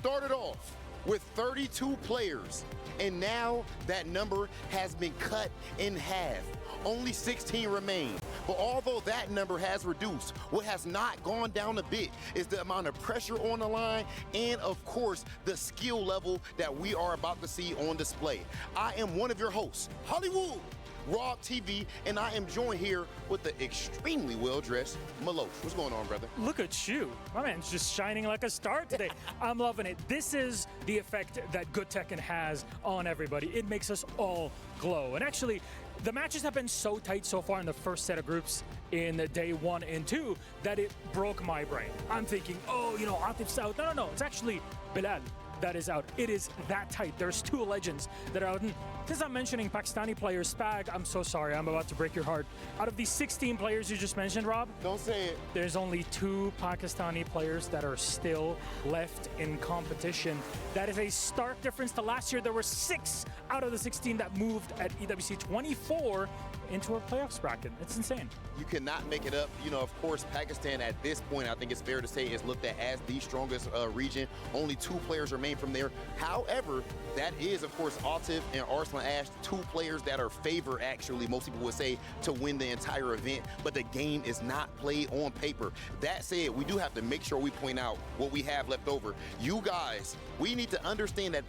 started off with 32 players, and now that number has been cut in half. Only 16 remain. But although that number has reduced, what has not gone down a bit is the amount of pressure on the line and, of course, the skill level that we are about to see on display. I am one of your hosts, Hollywood Raw TV, and I am joined here with the extremely well-dressed Meloche. What's going on, brother? Look at you. My man's just shining like a star today. I'm loving it. This is the effect that good Tekken has on everybody. It makes us all glow. And actually, the matches have been so tight so far in the first set of groups in day 1 and 2 that it broke my brain. I'm thinking, oh, you know, Atif's out. No. It's actually Bilal that is out. It is that tight. There's 2 legends that are out. And since I'm mentioning Pakistani players, Spag, I'm so sorry. I'm about to break your heart. Out of these 16 players you just mentioned, Rob, don't say it. There's only 2 Pakistani players that are still left in competition. That is a stark difference to last year. There were 6 out of the 16 that moved at EWC 24 into a playoffs bracket. It's insane. You cannot make it up. You know, of course, Pakistan at this point, I think it's fair to say, is looked at as the strongest region. Only 2 players remain from there. However, that is, of course, Atif and Arslan Ash, 2 players that are favored, actually, most people would say, to win the entire event. But the game is not played on paper. That said, we do have to make sure we point out what we have left over. You guys, we need to understand that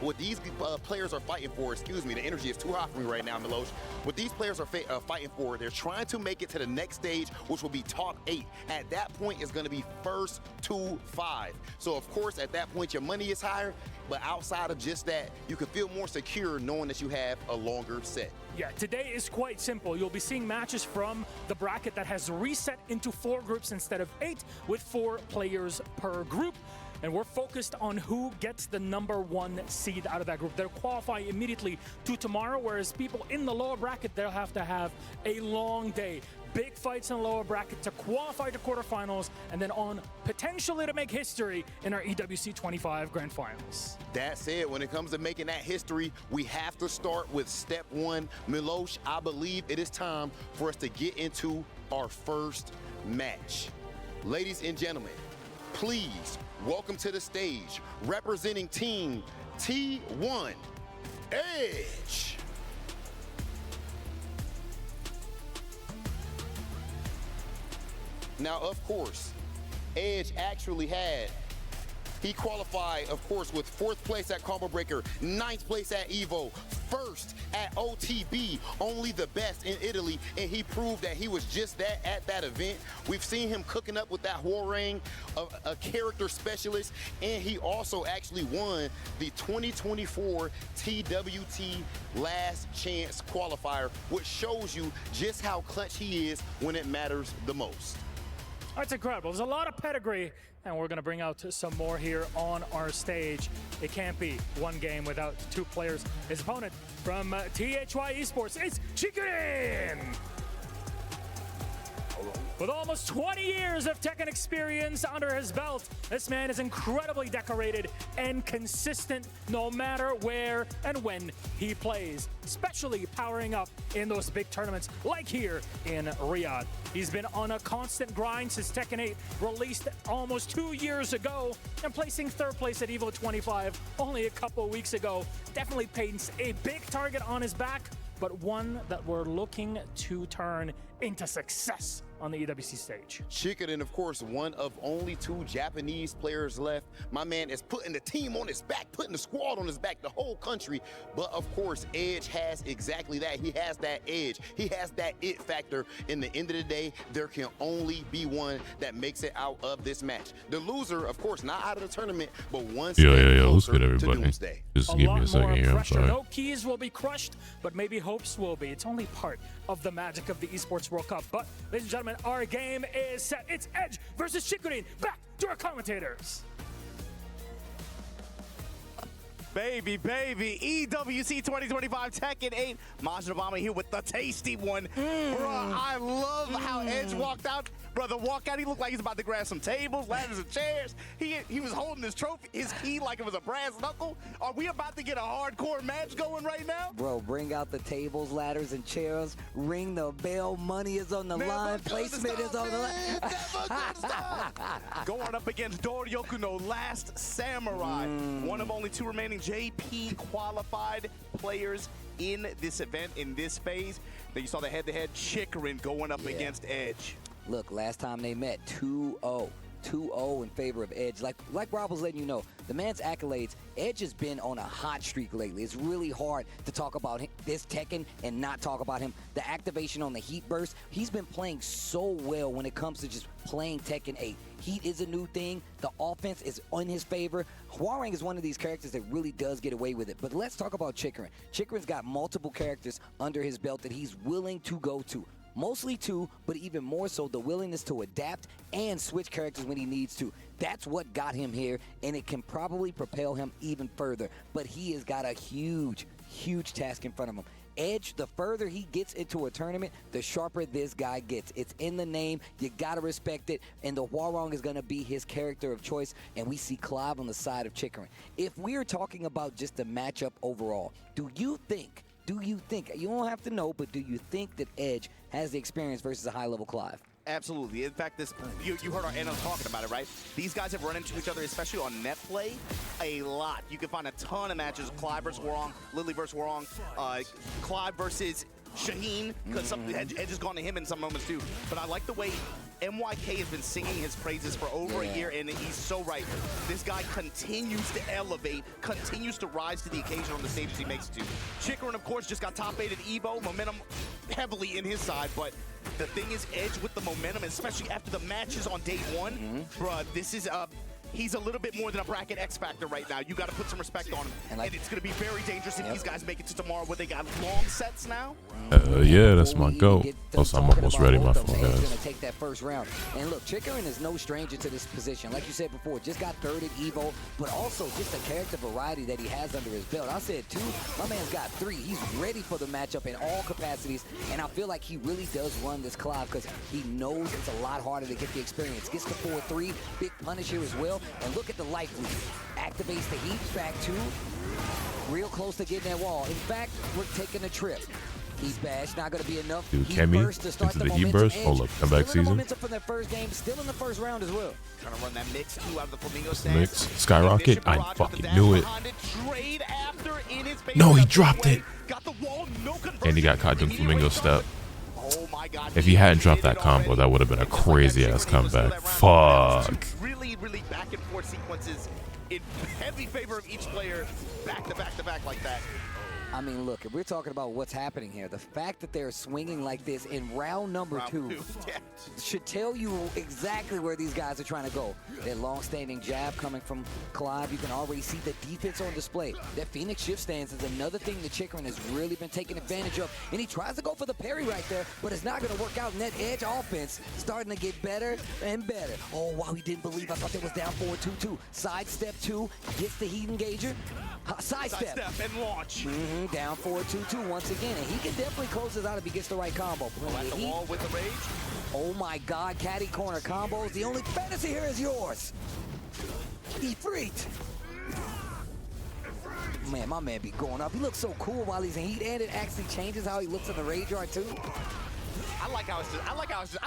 what these players are fighting for, excuse me, the energy is too hot for me right now, Meloche. What these players are fighting for, they're trying to make it to the next stage, which will be top 8. At that point, it's going to be first to 5. So, of course, at that point, your money is higher. But outside of just that, you can feel more secure knowing that you have a longer set. Yeah, today is quite simple. You'll be seeing matches from the bracket that has reset into 4 groups instead of 8, with 4 players per group. And we're focused on who gets the #1 seed out of that group. They'll qualify immediately to tomorrow, whereas people in the lower bracket, they'll have to have a long day. Big fights in the lower bracket to qualify to quarterfinals, and then on potentially to make history in our EWC 25 Grand Finals. That's it. When it comes to making that history, we have to start with step 1. Meloche, I believe it is time for us to get into our first match. Ladies and gentlemen, please welcome to the stage, representing Team T1, Edge. Now, of course, Edge actually he qualified, of course, with 4th place at Combo Breaker, 9th place at Evo, 1st at OTB, only the best in Italy, and he proved that he was just that at that event. We've seen him cooking up with that Hwoarang, a character specialist, and he also actually won the 2024 TWT Last Chance Qualifier, which shows you just how clutch he is when it matters the most. That's incredible. There's a lot of pedigree, and we're going to bring out some more here on our stage. It can't be one game without 2 players. His opponent from THY Esports, it's Chicken! With almost 20 years of Tekken experience under his belt, this man is incredibly decorated and consistent no matter where and when he plays, especially powering up in those big tournaments like here in Riyadh. He's been on a constant grind since Tekken 8 released almost 2 years ago, and placing 3rd place at Evo 25 only a couple of weeks ago definitely paints a big target on his back, but one that we're looking to turn into success on the EWC stage. Chicken, of course, one of only 2 Japanese players left. My man is putting the team on his back, putting the squad on his back, the whole country. But of course, Edge has exactly that. He has that edge. He has that it factor. In the end of the day, there can only be one that makes it out of this match. The loser, of course, not out of the tournament, but one step closer to Doomsday. Just give me a second here, I'm sorry. No keys will be crushed, but maybe hopes will be. It's only part of the magic of the Esports World Cup. But, ladies and gentlemen, our game is set. It's Edge versus Chikurin. Back to our commentators. Baby, EWC 2025 Tekken 8. Majin Obama here with the tasty one. Bruh, I love how Edge walked out. Bro, the walkout, he looked like he's about to grab some tables, ladders, and chairs. He was holding his trophy, his key like it was a brass knuckle. Are we about to get a hardcore match going right now? Bro, bring out the tables, ladders, and chairs. Ring the bell. Money is on the line. Placement is on the line. Going up against Doryoku no Last Samurai. One of only 2 remaining JP qualified players in this event, in this phase. Then you saw the head-to-head Chikarin going up against Edge. Look, last time they met, 2-0. 2-0 in favor of Edge. Like Rob was letting you know, the man's accolades, Edge has been on a hot streak lately. It's really hard to talk about this Tekken and not talk about him. The activation on the Heat Burst, he's been playing so well when it comes to just playing Tekken 8. Heat is a new thing. The offense is in his favor. Hwoarang is one of these characters that really does get away with it. But let's talk about Chikarin. Chikarin's got multiple characters under his belt that he's willing to go to. Mostly 2, but even more so the willingness to adapt and switch characters when he needs to. That's what got him here, and it can probably propel him even further. But he has got a huge task in front of him. Edge, the further he gets into a tournament, the sharper this guy gets. It's in the name. You got to respect it. And the Hwoarang is going to be his character of choice. And we see Clive on the side of Chikarin. If we're talking about just the matchup overall, do you think, you don't have to know, but do you think that Edge has the experience versus a high-level Clive? Absolutely. In fact, you heard our analyst talking about it, right? These guys have run into each other, especially on net play, a lot. You can find a ton of matches: Clive versus Hwoarang, Lily versus Hwoarang, Clive versus Shaheen, because Edge has gone to him in some moments too. But I like the way MYK has been singing his praises for over a year, and he's so right. This guy continues to elevate, continues to rise to the occasion on the stages he makes it to. Chikarin, of course, just got top 8 at EVO, momentum heavily in his side, but the thing is, Edge with the momentum, especially after the matches on day 1, bruh, this is he's a little bit more than a bracket X Factor right now. You got to put some respect on him. And it's going to be very dangerous if these guys make it to tomorrow where they got long sets now. Yeah, that's my goal. Plus, I'm almost ready, my phone, guys. Going to take that first round. And look, Chikarin is no stranger to this position. Like you said before, just got 3rd at EVO, but also just the character variety that he has under his belt. I said 2, my man's got 3. He's ready for the matchup in all capacities, and I feel like he really does run this Clive because he knows it's a lot harder to get the experience. Gets the 4-3, big punish here as well, and look at the life lead. Activates the Heat, back 2, real close to getting that wall. In fact, we're taking a trip. Heat bash, not going to be enough. Dude, Kemi into the Heat burst. Hold up, comeback season. Momentum from their first game, still in the first round as well. Trying to run that mix 2 out of the Flamingo stance. Mix, skyrocket. I fucking knew it. No, he dropped it. And he got caught doing Flamingo step. Oh my God. If he hadn't dropped that combo, that would have been a crazy ass comeback. Fuck. Really back and forth sequences in heavy favor of each player, back to back like that. I mean, look, if we're talking about what's happening here, the fact that they're swinging like this in round number 2 should tell you exactly where these guys are trying to go. That long-standing jab coming from Clive, you can already see the defense on display. That Phoenix shift stance is another thing that Chikarin has really been taking advantage of, and he tries to go for the parry right there, but it's not going to work out in that Edge offense. Starting to get better and better. Oh, wow, he didn't believe. I thought that was down forward 2-2. Sidestep 2, gets the Heat engager. Sidestep and launch. Down forward 2-2 once again, and he can definitely close this out if he gets the right combo. At the wall with the rage. Oh my God, caddy corner combos. The only fantasy here is yours. E3. Man, my man be going up. He looks so cool while he's in Heat, and it actually changes how he looks in the rage yard too. I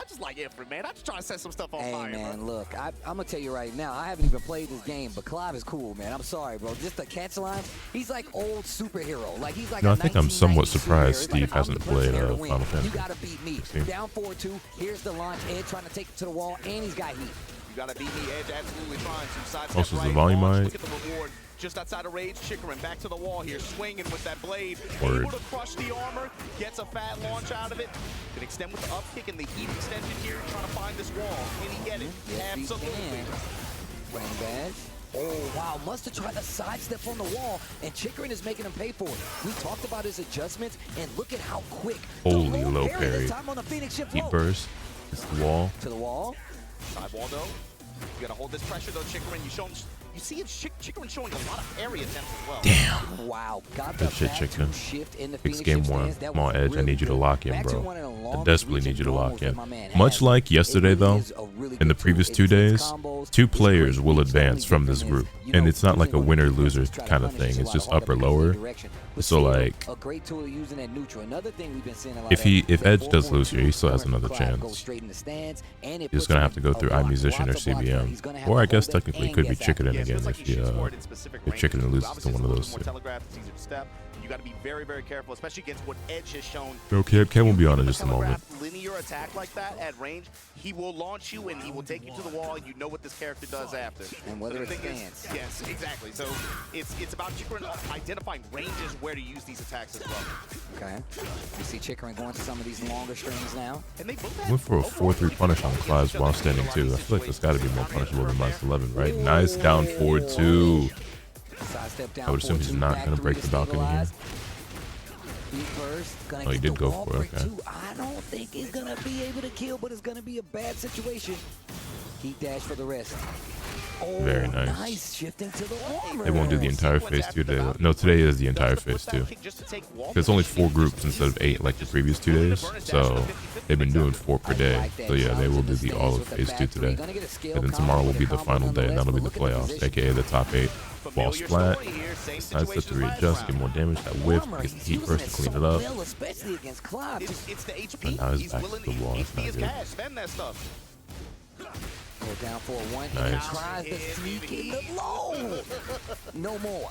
just like Ifrit, man. I'm just trying to set some stuff on fire. Hey, man, bro. look, I'm gonna tell you right now, I haven't even played this game, but Clive is cool, man. I'm sorry, bro. Just the catch lines, he's like old superhero. Like he's like. I think I'm somewhat surprised Steve hasn't played Final Fantasy. You gotta beat me. Down 4-2. Here's the launch. Edge trying to take it to the wall, and he's got Heat. You gotta beat me. Edge absolutely fine. Also, the volume Look at the reward. Just outside of rage, Chikarin back to the wall here, swinging with that blade. Able to crush the armor, gets a fat launch out of it. Can extend with the up kick and the Heat extension here, trying to find this wall. Can he get it? Yes, Absolutely. Rain badge. Oh, wow, must have tried to sidestep on the wall, and Chikarin is making him pay for it. We talked about his adjustments, and look at how quick. Holy low parry. This time on the Phoenix shift Heat burst. It's the wall. To the wall. Side wall, though. You gotta hold this pressure, though, Chikarin. You show him You see him Chicorin showing a lot of area attempts as well. Damn. Wow, got the Good shit, back Chicken. to shift in the Fix Phoenix game shift one. stance. That Come on, was Edge. I really need you to good. lock in, Back to bro. one of the I longest desperately need you to reaching lock in. normals that my man Much has. like yesterday, It really though, is a really in the good previous tool. 2 It days, sends combos. 2 It's players great will reach. The only advance from this difference is, group. you And know, it's not like a usually when winner you defense loser try to kind of punish, thing. it's a It's lot just harder upper because of the lower. direction. But So still, like, a great tool using at neutral. Another thing we've been seeing a lot if Edge does lose here, he still has another Clive goes chance. straight in the stands, and it He's puts gonna him have to go in through a block. iMusician or Lots of blocks there. He's CBM. gonna have Or to I guess hold it technically and could be get back. Chicken Yeah, it again feels like if you he shoot forward in specific if Chicken ranges. loses to Obviously, one it's of a those little more two. telegraphed. It's easier to step. You got to be very, very careful, especially against what Edge has shown. Okay, Cam will be on in just a moment. Telegraphed linear attack like that at range, he will launch you and he will take you to the wall. You know what this character does after. And whether So it the thing stands. yes, exactly. So it's about Chicorin identifying ranges where to use these attacks as well. Okay. You see Chicorin going to some of these longer strings now. And they both Went for a 4-3 punish on Clive's while standing too. I feel like this got to be more punishable than -11, right? Nice down forward too. Sidestep down I would assume he's not gonna break the balcony here. Oh, he did go for it, okay. I don't think he's gonna be able to kill, but it's gonna be a bad situation. Heat dash for the rest. Oh, Very nice. Shifting to the warmer. They won't do the entire phase 2 today. No, today is the entire phase 2. There's only 4 groups instead of 8 like the previous 2 days. So they've been doing 4 per day. So yeah, they will do the all of phase 2 today. And then tomorrow will be the final day, and that'll be the playoffs, aka the top 8. Ball splat. Nice to readjust, get more damage. That whiff, gets the heat burst to clean it up. Especially against Clive. It's the HP. And now he's He's back to willing the wall. That's HP not is good. cash. Spend that stuff. Go down for a 1. Nice. And he tries to sneak in the low. No more.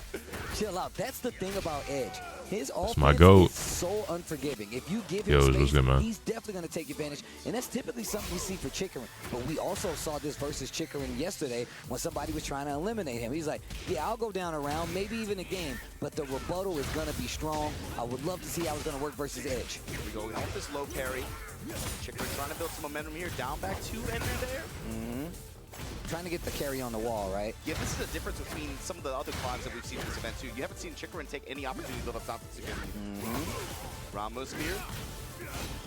Chill out. That's the thing about Edge. His offense my GOAT. is so unforgiving. If you give Yo, him what's space, good, man? he's definitely going to take advantage. And that's typically something we see for Chicorin. But we also saw this versus Chicorin yesterday when somebody was trying to eliminate him. He's like, yeah, I'll go down a round, maybe even a game, but the rebuttal is going to be strong. I would love to see how it's going to work versus Edge. Here we go. Off this low parry. Chicorin trying to build some momentum here. Down back 2 ender there. Trying to get the carry on the wall, right? Yeah, this is the difference between some of the other Clives that we've seen in this event too. You haven't seen Chicorin take any opportunity to build up top security. Ramo Spear.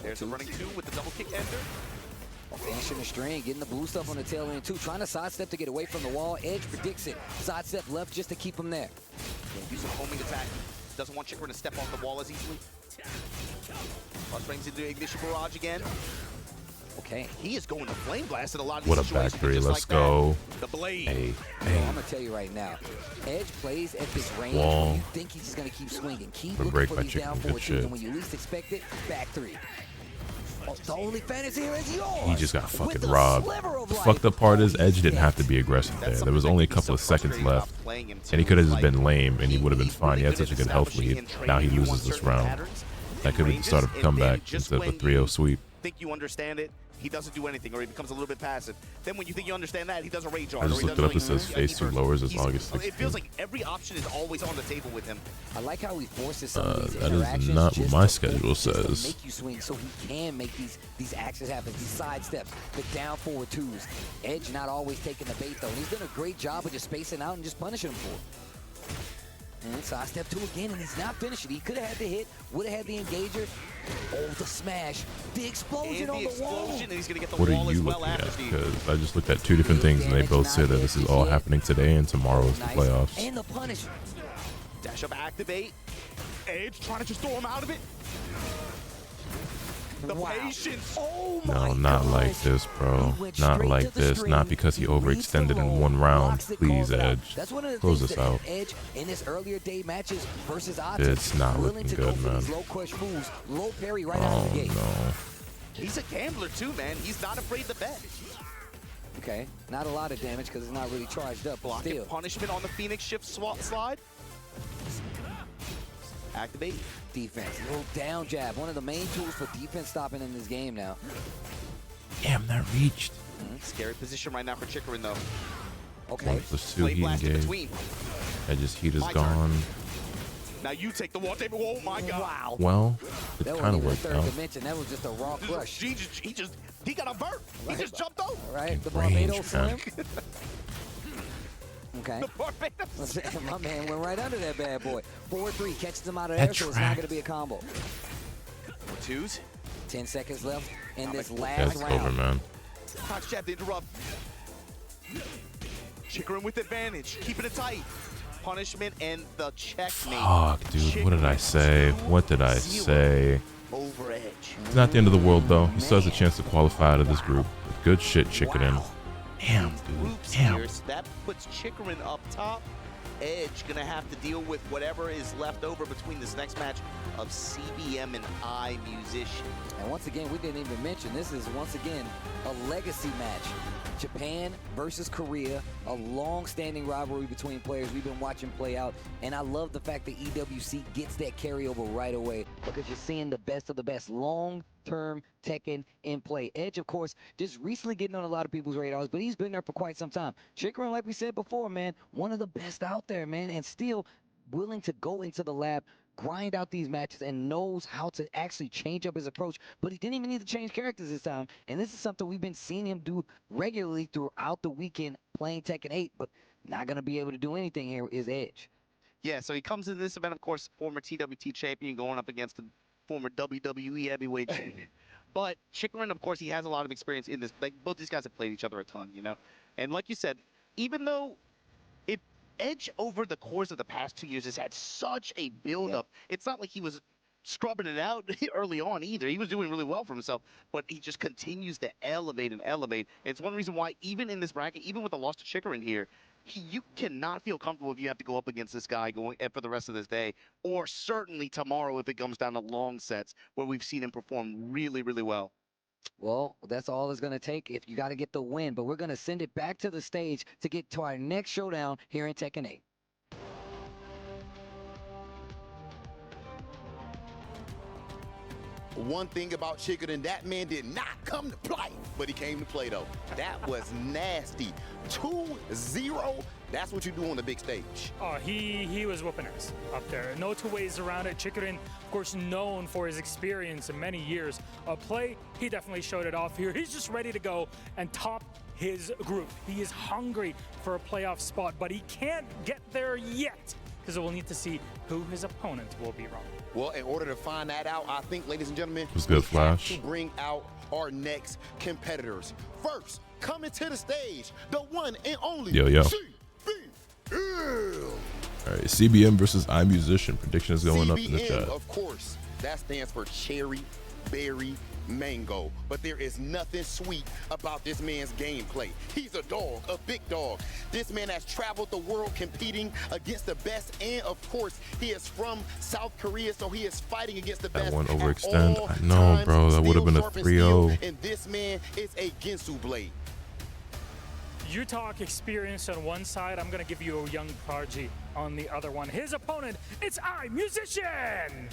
There's a running 2 with the double kick ender. Finishing the string, getting the blue stuff on the tail end too. Trying to sidestep to get away from the wall. Edge predicts it. Sidestep left just to keep him there. Use a homing attack. Doesn't want Chicorin to step off the wall as easily. Plus brings into Ignition Barrage again. Okay. He is going to Flame Blast in a lot of What these a back situations. 3, just let's like go. that. The Blade. Hey, I'm hey. gonna tell you right now, Edge plays at this range Wall. where you think he's just gonna keep swinging. Keep Good looking break for by these Chicken, down good forward twos, shit. and when you least expect it, back 3. Oh, the only fantasy here is yours. He just got With fucking the robbed. sliver of The life. fucked up part is Oh, Edge didn't he's have to dead. be aggressive there. That's There was something only a that couple of he's so seconds frustrated left. about playing him, And he too. could have just Like, been lame, and he would have been he's fine. He really had good such a at good health establishing lead. and training Now he you on loses this certain round. patterns That could be the ranges, start of a and comeback then just instead of a when 3-0 you sweep. think you understand it, he doesn't do anything, or he becomes a little bit passive. Then when you think you understand that, he does a rage I art. just looked it up. It says phase 2 lowers as August 16th. It feels like every option is always on the table with him. I like how he forces some of these That is interactions not what just my to schedule just to says. make you swing so he can make these actions happen, these side steps, the down forward 2s. Edge not always taking the bait though. And he's done a great job of just spacing out and just punishing him for it. And side step 2 again, and he's not finishing. He could have had the hit, would have had the engager. Oh, the smash, the explosion on the wall. And he's gonna get the What are wall you as well looking at? after the Because I just looked at 2 different things, and they both say that this is all happening today, and tomorrow is the Nice. playoffs. And the punish. dash up activate. Edge trying to just throw him out of it. The Wow. patience. Oh my No, not gosh. like this, bro. He went Not straight like to the this. string. Not because he He reads overextended the in roll, 1 round. blocks it, Please, calls it out. Edge. That's one of the Close things this that out. Edge in his earlier day matches versus odds. It's not willing looking to good, go for man. these low push moves, low parry right out Oh, of the gate. no. He's a gambler too, man. He's not afraid to bet. Okay, not a lot of damage because it's not really charged up. But Blocking still, punishment on the Phoenix shift swap slide. Activate. defense, little down jab, one of the main tools for defense stopping in this game now. Damn, that reached. Scary position right now for Chicorin though. Okay, 1+2 Blade heat blast in engage. between. Edge's heat is My turn. gone. Now you take the wall table. Oh my god. wow. Well, it That kind wasn't of even a worked third out. dimension. That was just a raw crush. He got a vert. He just jumped over. All right, the Range, Barbados man. Slim. Okay. The Barbados. My man went right under that bad boy. 4-3, catches him out of That there, so it's not tracked. going to be a combo. Twos. 10 seconds left in this Yeah, last it's round. over, man. Touch jab to interrupt. Chikrin with advantage, keeping it tight. Punishment and the checkmate. Fuck, dude. What did I say? What did I say? Over Edge. It's not the end of the world, though. He still has a chance to qualify out of this group. Good shit, Chikrin. Damn, dude. Damn. Here, so that puts Chikrin up top. Edge gonna have to deal with whatever is left over between this next match of CBM and iMusician. And once again, we didn't even mention, this is once again a legacy match. Japan versus Korea, a long-standing rivalry between players we've been watching play out, and I love the fact that EWC gets that carryover right away because you're seeing the best of the best long-term Tekken in play. Edge, of course, just recently getting on a lot of people's radars, but he's been there for quite some time. Chikrin, like we said before, man, one of the best out there, man, and still willing to go into the lab, grind out these matches, and knows how to actually change up his approach. But he didn't even need to change characters this time, and this is something we've been seeing him do regularly throughout the weekend playing Tekken 8, but not going to be able to do anything here is Edge. Yeah, so he comes into this event, of course, former TWT champion going up against the former WWE heavyweight champion. But Chikrin, of course, he has a lot of experience in this. Like, both these guys have played each other a ton, you know? And like you said, even though Edge over the course of the past 2 years has had such a build-up. It's not like he was scrubbing it out early on either. He was doing really well for himself, but he just continues to elevate and elevate. It's one reason why even in this bracket, even with the loss to Chikrin here, you cannot feel comfortable if you have to go up against this guy going for the rest of this day, or certainly tomorrow if it comes down to long sets where we've seen him perform really, really well. Well, that's all it's going to take if you got to get the win. But we're going to send it back to the stage to get to our next showdown here in Tekken 8. One thing about Chikrin, that man did not come to play, but he came to play, though. That was nasty. 2-0. That's what you do on the big stage. Oh, he was whooping ass up there. No two ways around it. Chikrin, of course, known for his experience in many years of play. He definitely showed it off here. He's just ready to go and top his group. He is hungry for a playoff spot, but he can't get there yet because we'll need to see who his opponent will be, Ron. Well, in order to find that out, I think, ladies and gentlemen, What's good, Flash? we have to bring out our next competitors. First, coming to the stage, the one and only Yo. CBM. All right, CBM versus iMusician. Prediction is going up in the chat. Of course, that stands for Cherry Berry Mango. But there is nothing sweet about this man's gameplay. He's a dog, a big dog. This man has traveled the world competing against the best, and of course, he is from South Korea, so he is fighting against the best. That one overextend. I know, bro. That would have been a 3-0. And this man is a Ginsu blade. You talk experience on one side, I'm going to give you a young prodigy on the other one. His opponent, it's iMusician!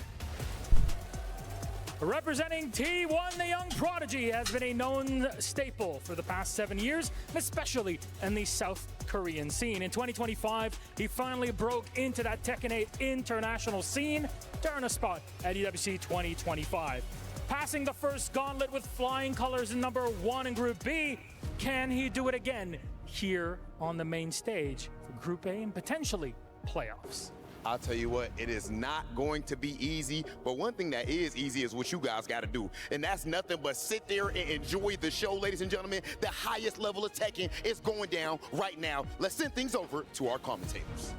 Representing T1, the young prodigy has been a known staple for the past 7 years, especially in the South Korean scene. In 2025, he finally broke into that Tekken 8 international scene to earn a spot at EWC 2025. Passing the first gauntlet with flying colors in number 1 in Group B, can he do it again here on the main stage for Group A and potentially playoffs? I'll tell you what, it is not going to be easy, but one thing that is easy is what you guys got to do, and that's nothing but sit there and enjoy the show, ladies and gentlemen. The highest level of Tekken is going down right now. Let's send things over to our commentators.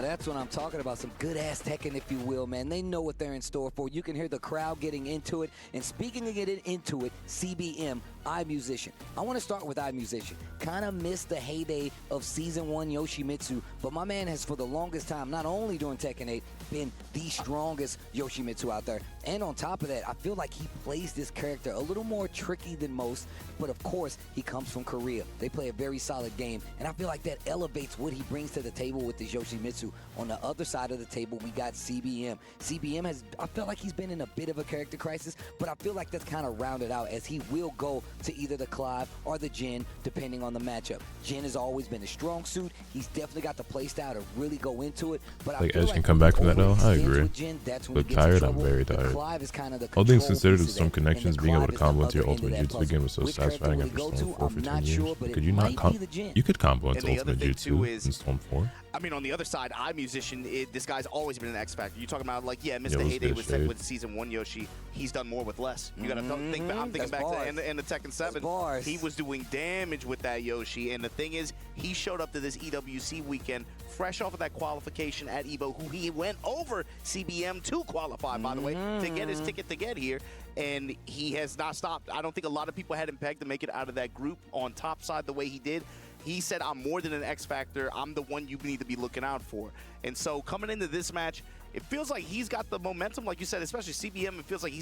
That's what I'm talking about. Some good-ass Tekken, if you will, man. They know what they're in store for. You can hear the crowd getting into it. And speaking of getting into it, CBM, iMusician. I want to start with iMusician. Kind of missed the heyday of Season 1 Yoshimitsu, but my man has, for the longest time, not only during Tekken 8, been the strongest Yoshimitsu out there. And on top of that, I feel like he plays this character a little more tricky than most, but of course, he comes from Korea. They play a very solid game, and I feel like that elevates what he brings to the table with this Yoshimitsu. On the other side of the table, we got CBM. CBM has, I feel like he's been in a bit of a character crisis, but I feel like that's kind of rounded out as he will go to either the Clive or the Jin, depending on the matchup. Jin has always been a strong suit. He's definitely got the play style to really go into it. But Like I feel Edge can come back from that though. I agree. Jin, But tired, I'm very tired. All things considered, with some connections, being able to combo into your ultimate jutsu game was so satisfying after Storm 4 for 10 years. Could you not combo? You could combo into ultimate jutsu in Storm 4. I mean, on the other side, iMusician, this guy's always been an X Factor. You're talking about, like, yeah, Mr. Heyday with Season 1 Yoshi. He's done more with less. You got to think back. I'm thinking back to in the Tekken 7. He was doing damage with that Yoshi. And the thing is, he showed up to this EWC weekend fresh off of that qualification at EVO, who he went over CBM to qualify, by the way, to get his ticket to get here. And he has not stopped. I don't think a lot of people had him pegged to make it out of that group on top side the way he did. He said, I'm more than an X Factor. I'm the one you need to be looking out for. And so coming into this match, it feels like he's got the momentum, like you said, especially CBM. It feels like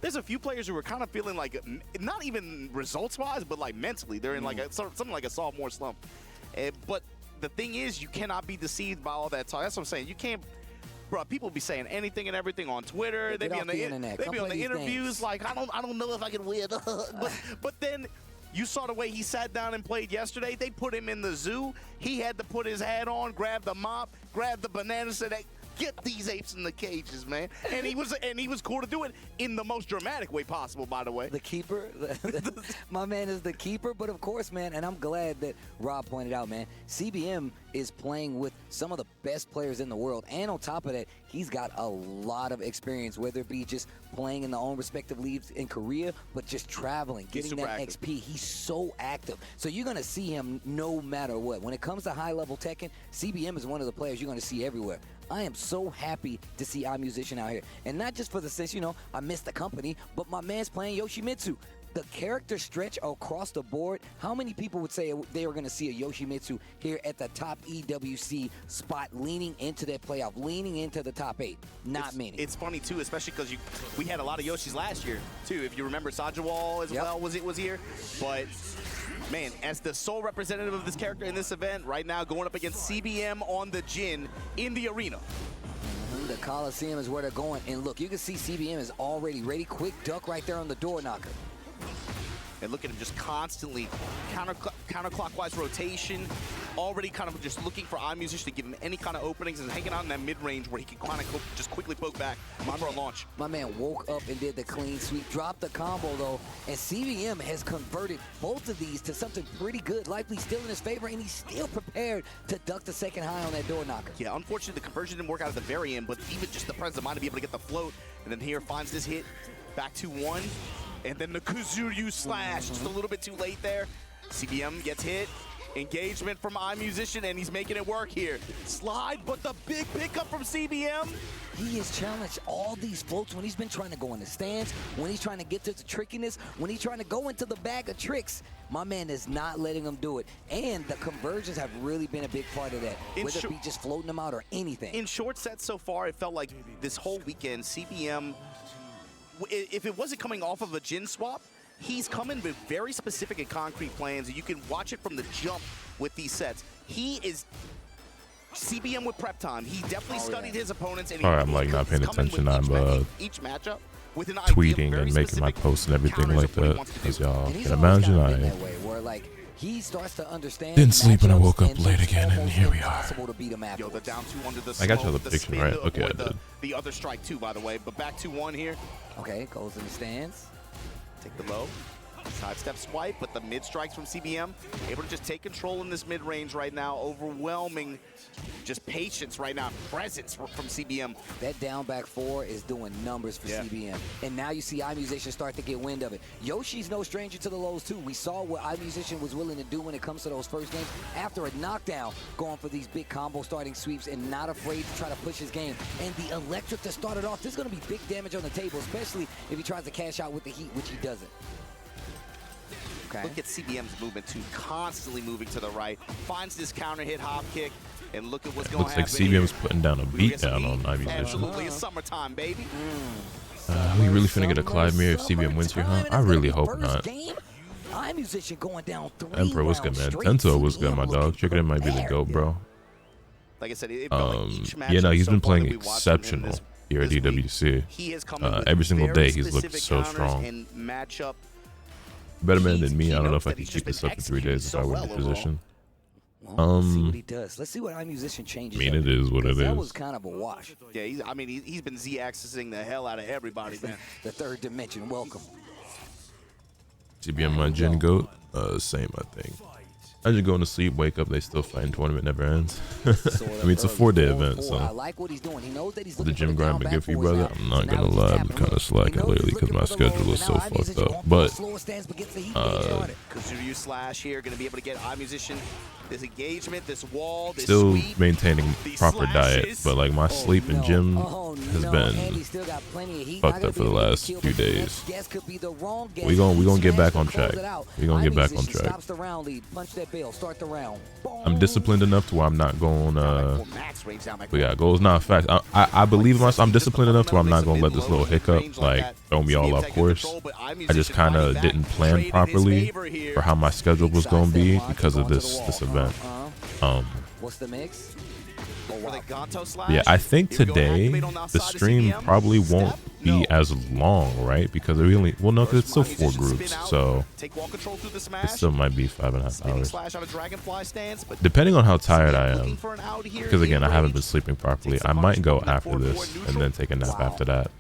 there's a few players who are kind of feeling like, not even results-wise, but like mentally. They're in like something like a sophomore slump. But the thing is, you cannot be deceived by all that talk. That's what I'm saying. You can't. Bro, people be saying anything and everything on Twitter. They be on the internet. They be on the interviews like, I don't know if I can win. but then you saw the way he sat down and played yesterday. They put him in the zoo. He had to put his hat on, grab the mop, grab the banana, said, hey, get these apes in the cages, man. And he was cool to do it in the most dramatic way possible, by the way. The keeper, my man is the keeper. But of course, man, and I'm glad that Rob pointed out, man, CBM is playing with some of the best players in the world. And on top of that, he's got a lot of experience, whether it be just playing in the own respective leagues in Korea, but just traveling, getting that XP. He's so active. So you're going to see him no matter what. When it comes to high-level Tekken, CBM is one of the players you're going to see everywhere. I am so happy to see iMusician out here. And not just for the sense, you know, I missed the company, but my man's playing Yoshimitsu. The character stretch across the board, how many people would say they were going to see a Yoshimitsu here at the top EWC spot, leaning into that playoff, leaning into the top 8? Not many. It's funny, too, especially because we had a lot of Yoshis last year, too. If you remember, Sajawal as well was here. But, man, as the sole representative of this character in this event, right now going up against CBM on the Jin in the arena. The Coliseum is where they're going. And look, you can see CBM is already ready. Quick duck right there on the door knocker. And look at him just constantly counterclockwise rotation, already kind of just looking for iMusician to give him any kind of openings and hanging out in that mid-range where he can kind of just quickly poke back for a launch. My man woke up and did the clean sweep, dropped the combo though, and CBM has converted both of these to something pretty good. Likely still in his favor, and he's still prepared to duck the second high on that door knocker. Yeah, unfortunately the conversion didn't work out at the very end, but even just the presence of mind to be able to get the float, and then here finds this hit, back to 1. And then the Kazuryu slash, just a little bit too late there. CBM gets hit. Engagement from iMusician, and he's making it work here. Slide, but the big pickup from CBM. He has challenged all these floats when he's been trying to go in the stands, when he's trying to get to the trickiness, when he's trying to go into the bag of tricks. My man is not letting him do it. And the conversions have really been a big part of that, whether it be just floating them out or anything. In short sets so far, it felt like this whole weekend, CBM, if it wasn't coming off of a Jin swap, he's coming with very specific and concrete plans, and you can watch it from the jump with these sets. He is CBM with prep time. He definitely studied his opponents. And I'm like not paying attention. I'm each matchup with an tweeting and making my posts and everything like that. Because y'all can imagine he starts to understand. Didn't sleep when I woke up late again, and here we are. Yo, the down 2 under the I got y'all the picture, right? Okay, I did. The other strike too, by the way, but back to 1 here. Okay, goes in the stands. Take the low. Sidestep swipe, but the mid strikes from CBM. Able to just take control in this mid-range right now. Overwhelming just patience right now. Presence from CBM. That down back 4 is doing numbers for CBM. And now you see iMusician start to get wind of it. Yoshi's no stranger to the lows too. We saw what iMusician was willing to do when it comes to those first games. After a knockdown, going for these big combo starting sweeps and not afraid to try to push his game. And the electric that started off, there's going to be big damage on the table, especially if he tries to cash out with the heat, which he doesn't. Okay. Look at CBM's movement too, constantly moving to the right. Finds this counter hit hop kick, and look at what's going to happen. Looks like CBM's putting down a beatdown on iMusician. Absolutely, it's summertime, baby. We really finna get a Clive mirror if CBM wins here, huh? I really hope not. iMusician going down 3 Emperor, what's good, man? Tento, what's good, my dog? Chicken might be the GOAT, bro. Like I said, it felt like each match yeah, no, he's been playing exceptional here at EWC. Every single day, he's looked so strong. Better man than me. I don't know if I can keep this up for 3 days if I win the position. Let's see what he does. Let's see what iMusician changes. I mean, it is what it is. That was kind of a wash. Yeah, he's been Z-accessing the hell out of everybody, man. The third dimension, welcome. CBM my Gen GOAT? Same, I think. Imagine going to sleep, wake up, they still fighting, tournament never ends. I mean, it's a 4-day event, so. The gym grind been good for you, brother? I'm not gonna lie, I've been kind of slacking lately because my schedule is so fucked up. But, Kazuryu slash here, gonna be able to get iMusician. This engagement, this wall, this still sweep, maintaining proper diet, but like my sleep and gym has been fucked up for the last few days. We gonna get back on track. We gonna get back on track. I'm disciplined enough to where I'm not going. We got goals, not facts. I believe in myself. I'm disciplined enough to where I'm not gonna let this little hiccup like throw me all off course. I just kind of didn't plan properly for how my schedule was gonna be because of this event. What's the mix? Yeah, I think today the stream probably won't be as long, right? Because we only, well, no, because it's still 4 groups, so it still might be 5.5 hours. Depending on how tired I am, because again, I haven't been sleeping properly, I might go after this and then take a nap after that.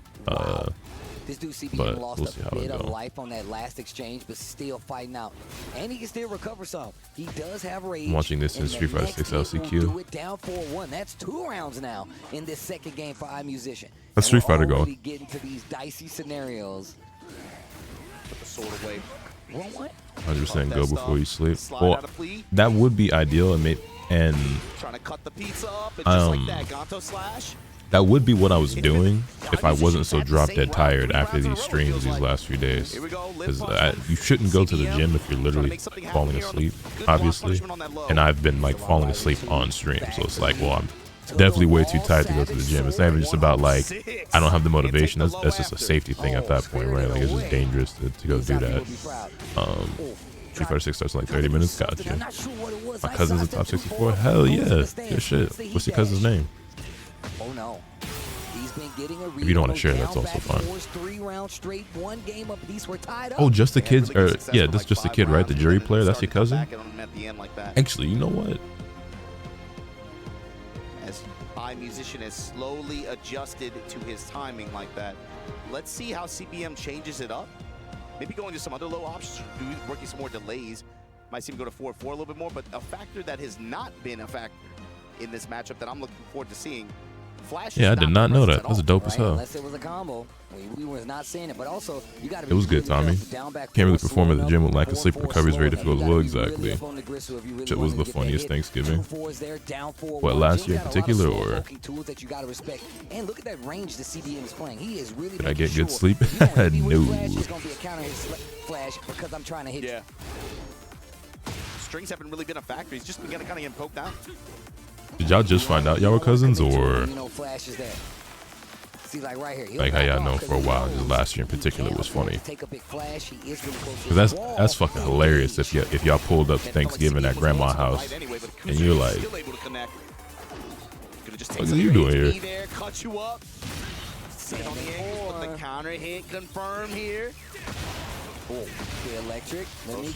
This dude CBM But lost we'll see a how bit it of go. life on that last exchange, but still fighting out. And he can still recover some. He does have rage. I'm watching this in Street Fighter 6 LCQ. Do it down 4-1. That's 2 rounds now in this second game for iMusician. How's Street Fighter going? Getting to these dicey scenarios. Put the sword away. 100% go before you sleep. Well, that would be ideal, and trying to cut the pizza up and just like that, Ganto slash. that would be what I was doing if I wasn't so drop dead tired after these streams these last few days. Because you shouldn't go to the gym if you're literally falling asleep, obviously. And I've been like falling asleep on stream, so it's like, well, I'm definitely way too tired to go to the gym. It's not even just about like I don't have the motivation. That's just a safety thing at that point, right? Like it's just dangerous to go do that. Street Fighter 6 starts in like 30 minutes. Gotcha. My cousin's in top 64. Hell yeah, good shit. What's your cousin's name? Oh no. He's been getting a If you don't want to share, that's also fine. 3 rounds straight, 1 game up, these were tied up. Oh, just the kids? Or yeah, that's just the kid, right? The jury player. That's your cousin. Actually, you know what? As iMusician has slowly adjusted to his timing like that. Let's see how CBM changes it up. Maybe going to some other low options, working some more delays. Might see him go to 4-4 a little bit more, but a factor that has not been a factor in this matchup that I'm looking forward to seeing. Flash. Yeah, I did not know that. That was dope as hell. Unless it was a combo. We were not seeing it, but also you got to. It was good, Tommy. Can't really perform at the gym with lack of sleep. Recovery is very difficult as well. Exactly. It was the funniest Thanksgiving. What, last year in particular, or? And look at that range the CBM is playing. He is really. Did I get good sleep? No. Flash because I'm trying to hit. Yeah. Strings haven't really been a factor. He's just been kind of getting poked out. Did y'all just find out y'all were cousins, or Flash is there. See, like right here. Like how y'all know for a while? Just last year in particular was funny. Cause that's fucking hilarious. If y'all pulled up Thanksgiving at grandma's house and you're like, what are you doing here? Cut you up. Sit on the ankles, but the counter hit confirm here. Oh, the electric. Let me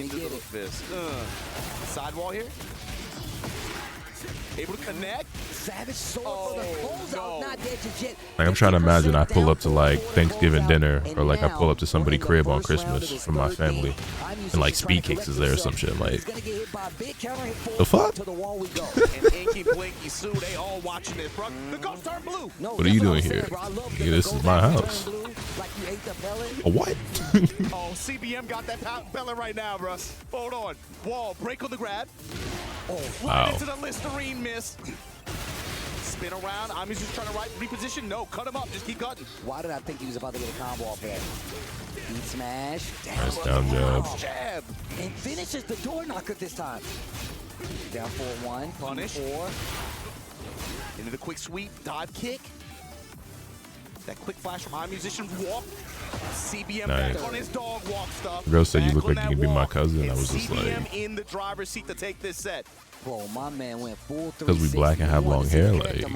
get it. Fist. Sidewall here. Able to connect. Savage sword for the closeout. Not dead just yet. Like I'm trying to imagine I pull up to like Thanksgiving dinner, or like I pull up to somebody's crib on Christmas from my family, and like Speed Kicks is there or some shit. Like, the fuck? What are you doing here? Nigga, this is my house. A what? Oh, CBM got that pellet right now, bro. Hold on. Wall, break on the grab. Oh, right into the Listerine miss. Spin around. I'm just trying to reposition. No, cut him up. Just keep cutting. Why did I think he was about to get a combo off that? Beat smash. Nice down jab. And finishes the door knocker this time. Down 4-1. Punish. 4. Into the quick sweep. Dive kick. That quick flash from iMusician. Walk. CBM back on his dog walk stuff. Girl said you look like you can be my cousin. I was just like, in the driver's seat to take this set. Bro, my man went full 360. because we black and have long hair, like, I don't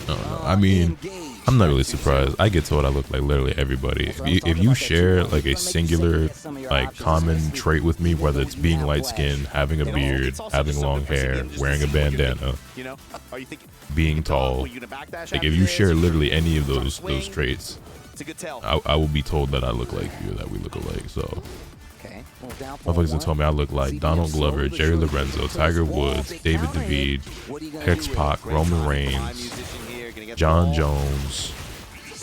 know. I mean, I'm not really surprised. I get told I look like literally everybody. If you share like a singular, like, common trait with me, whether it's being light skinned, having a beard, having long hair, wearing a bandana, being tall, like if you share literally any of those traits, I will be told that I look like you, that we look alike. So okay, Okay. Well, down 4-1. Motherfuckers told me I look like Donald Glover, Jerry Lorenzo, Tiger Woods, David David, X-Pac, Roman Reigns, John Jones,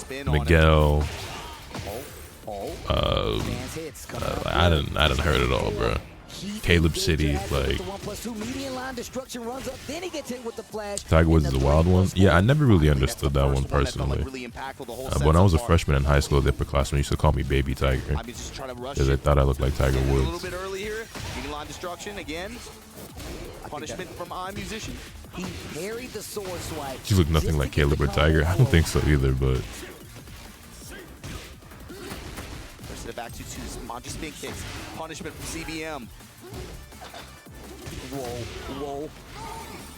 Miguel. I didn't heard it all, bro. Caleb City, like Tiger Woods is a wild one. Yeah, I never really understood that one personally. But when I was a freshman in high school, the upperclassmen used to call me Baby Tiger because they thought I looked like Tiger Woods. A little bit early here. Line destruction again. Punishment from iMusician. He parried the sword swipe. She looked nothing like Caleb or Tiger. I don't think so either, but. Back to two Manji spin kicks. Punishment from CBM. Whoa.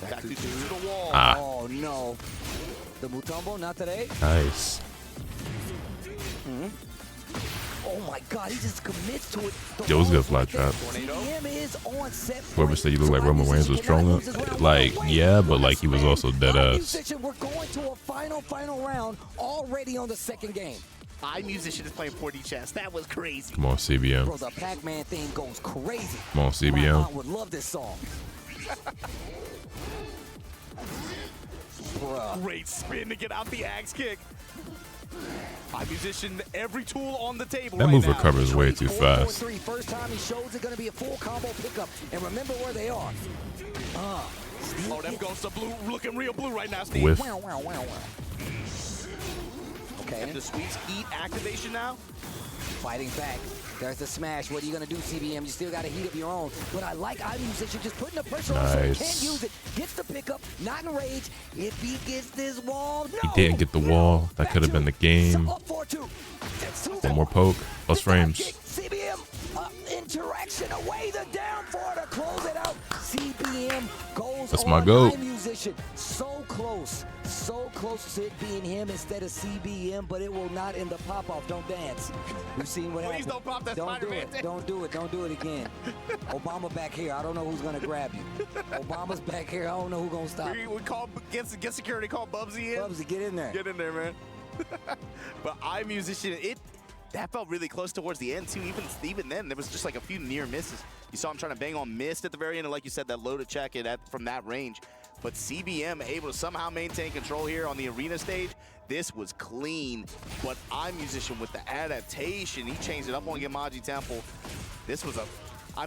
Back to two to the wall. Oh no. The Mutombo, not today. Nice. Oh my god, he just commits to it. Yo, it was a good flat trap. Whoever said you look like Roman Reigns was stronger, like, yeah, but like he was also dead ass. We're going to a final round already on the second game. iMusician is playing 4D chess. That was crazy. Come on, CBM. Bro, the Pac-Man thing goes crazy. Come on, CBM. My mom would love this song. Great spin to get out the axe kick. iMusician, every tool on the table. That move recovers way too fast. First time he shows it, gonna be a full combo pickup. And remember where they are. Oh, them goes to blue, looking real blue right now, Steve. Whiff. Okay. And the Sweets Heat activation now. Fighting back. There's the smash. What are you going to do, CBM? You still got a heat of your own. But I like iMusician just putting the pressure on so he can't use it. Gets the pickup, not in rage. If he gets this wall, no! He didn't get the wall. That could have been the game. One more poke. Plus frames. CBM, interaction away the down four to close it out. CBM goes That's on my goat. iMusician. So close to it being him instead of CBM, but it will not in the pop-off. Don't dance. We've seen what happens. Don't pop that Spider-Man. Don't do it again. Obama back here. I don't know who's gonna grab you. Obama's back here. I don't know who's gonna stop. We call get security. Call Bubsy in. Bubsy, get in there. Get in there, man. But iMusician, that felt really close towards the end too. Even then, there was just like a few near misses. You saw him trying to bang on mist at the very end, and like you said, that loaded check it from that range. But CBM able to somehow maintain control here on the arena stage. This was clean, but iMusician with the adaptation, he changed it up on Yamaji Temple. This was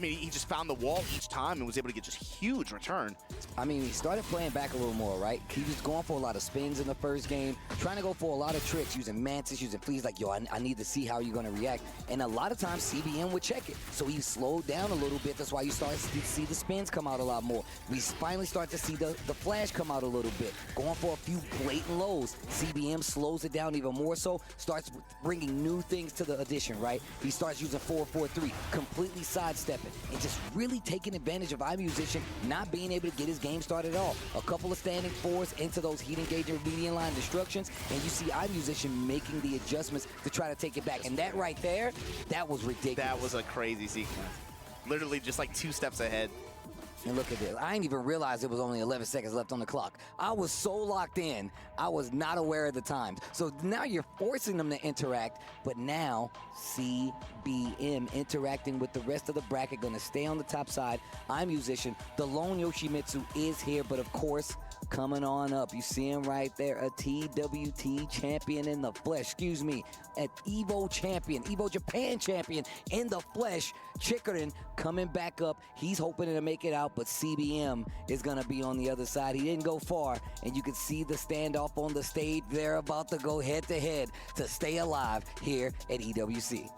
he just found the wall each time and was able to get just huge return. I mean, he started playing back a little more, right? He was going for a lot of spins in the first game, trying to go for a lot of tricks, using Mantis, using Fleas, like, yo, I need to see how you're going to react. And a lot of times, CBM would check it. So he slowed down a little bit. That's why you start to see the spins come out a lot more. We finally start to see the flash come out a little bit, going for a few blatant lows. CBM slows it down even more so, starts bringing new things to the addition, right? He starts using 4-4-3, completely sidestepping, and just really taking advantage of iMusician not being able to get his game started at all. A couple of standing fours into those heat engager median line destructions, and you see iMusician making the adjustments to try to take it back. And that right there, that was ridiculous. That was a crazy sequence. Literally just like 2 steps ahead. And look at this. I didn't even realize it was only 11 seconds left on the clock. I was so locked in, I was not aware of the times. So now you're forcing them to interact, but now CBM interacting with the rest of the bracket, gonna stay on the top side. iMusician, the lone Yoshimitsu is here, but of course, coming on up. You see him right there, a TWT champion in the flesh. Excuse me, an Evo champion, Evo Japan champion in the flesh. Chikrin coming back up. He's hoping to make it out, but CBM is going to be on the other side. He didn't go far, and you can see the standoff on the stage. They're about to go head-to-head to stay alive here at EWC.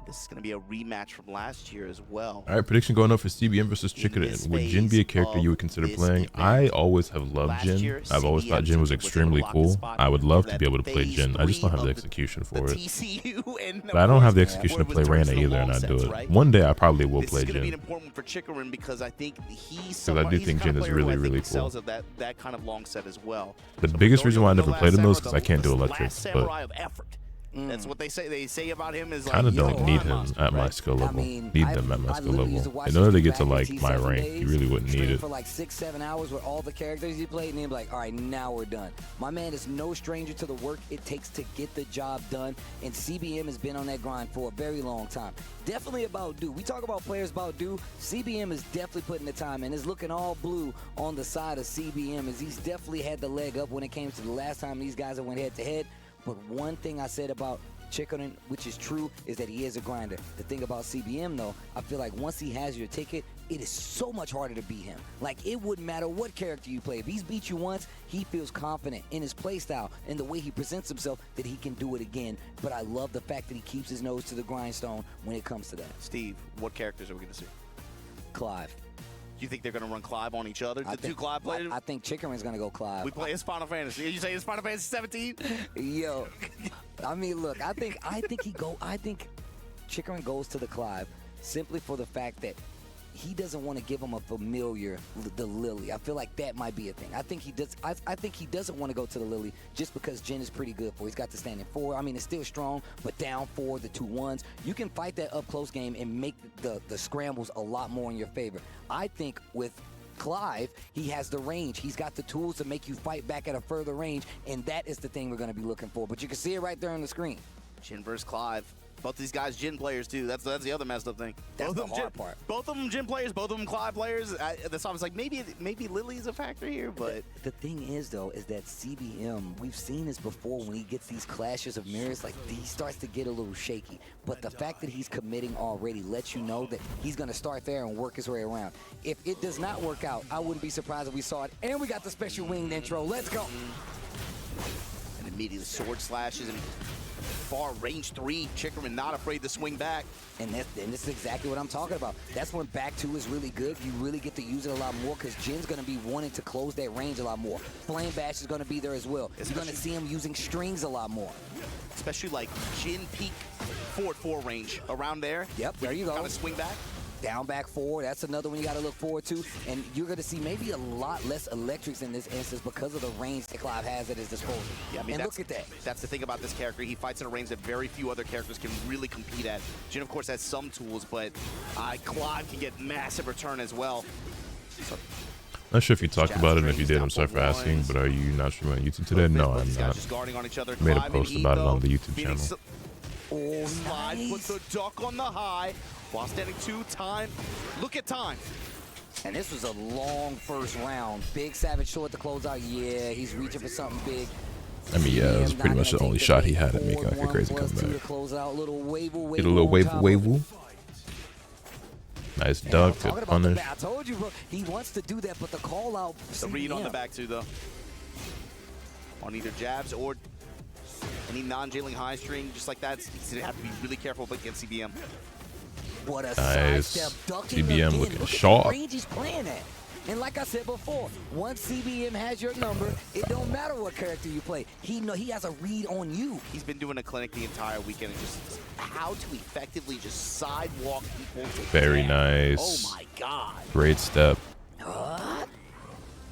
This is going to be a rematch from last year as well. All right, prediction going up for CBM versus Chikrin. Would Jin be a character you would consider playing? I always have loved Jin. I've always thought Jin was extremely cool. I would love to be able to play Jin. I just don't have the exexecution for it. But I don't have the execution to play Reyna either, and I do it. One day I probably will play Jin. This is going to be important for Chikrin because I think because I do think Jin is really, really cool. That kind of long set as well. The biggest reason why I never played him though is because I can't do electric. But That's what they say. They say about him is like, Kind of don't need him at my skill level. Need them at my skill level. In order to get to like my rank, you really wouldn't need it. For like 6-7 hours with all the characters he played, and he'd be like, all right, now we're done. My man is no stranger to the work it takes to get the job done, and CBM has been on that grind for a very long time. Definitely about due. We talk about players about due. CBM is definitely putting the time in. It's looking all blue on the side of CBM, as he's definitely had the leg up when it came to the last time these guys went head to head. But one thing I said about Chikorin, which is true, is that he is a grinder. The thing about CBM, though, I feel like once he has your ticket, it is so much harder to beat him. Like, it wouldn't matter what character you play. If he's beat you once, he feels confident in his playstyle and the way he presents himself that he can do it again. But I love the fact that he keeps his nose to the grindstone when it comes to that. Steve, what characters are we going to see? Clive. You think they're going to run Clive on each other? Two Clive players? I think Chikorin's going to go Clive. We play as Final Fantasy. You say it's Final Fantasy 17? Yo, I mean, look, I think Chikorin goes to the Clive simply for the fact that he doesn't want to give him a familiar, the Lily. I feel like that might be a thing. I think he does. I think he doesn't want to go to the Lily just because Jin is pretty good for. He's got the standing 4. I mean, it's still strong, but down 4, the 2-1s. You can fight that up close game and make the scrambles a lot more in your favor. I think with Clive, he has the range. He's got the tools to make you fight back at a further range, and that is the thing we're going to be looking for. But you can see it right there on the screen. Jin versus Clive. Both these guys Jin players too. That's the other messed up thing. That's the hard part. Both of them Jin players, both of them Clive players. That's why I was like, maybe Lily's a factor here, but the thing is though, is that CBM, we've seen this before when he gets these clashes of mirrors, like he starts to get a little shaky. But the fact that he's committing already lets you know that he's gonna start there and work his way around. If it does not work out, I wouldn't be surprised if we saw it. And we got the special winged intro. Let's go. And immediately sword slashes and far range 3. Chikorin not afraid to swing back. And this is exactly what I'm talking about. That's when back 2 is really good. You really get to use it a lot more because Jin's going to be wanting to close that range a lot more. Flame Bash is going to be there as well. You're going to see him using strings a lot more. Especially like Jin peak forward 4 range around there. Yep, there you go. Kind of swing back. Down back 4, that's another one you got to look forward to. And you're going to see maybe a lot less electrics in this instance because of the range that Clive has at his disposal. Yeah, I mean, and look at that. That's the thing about this character. He fights in a range that very few other characters can really compete at. Jin, of course, has some tools, but Clive can get massive return as well. So, not sure if you talked about it, and if you did, I'm sorry for asking, but are you not streaming on YouTube today? No, I'm not. Just guarding on each other. I made a post about it on the YouTube channel. Oh, Slide puts the duck on the high while standing 2 time. Look at time. And this was a long first round. Big Savage short to close out. Yeah, he's reaching for something big. I mean, yeah, it was pretty much the only shot he had at making like a crazy comeback. Get a little wave-woo. Nice duck, good punish. I told you, bro. He wants to do that, but the call out. The read on the back two, though. On either jabs or any non-jailing high string, just like that. He's gonna have to be really careful against CBM. What a nice. CBM looking sharp. Range he's playing at. And like I said before, once CBM has your number, it don't matter what character you play. He has a read on you. He's been doing a clinic the entire weekend and just how to effectively just sidewalk people. Very nice. Oh my God. Great step.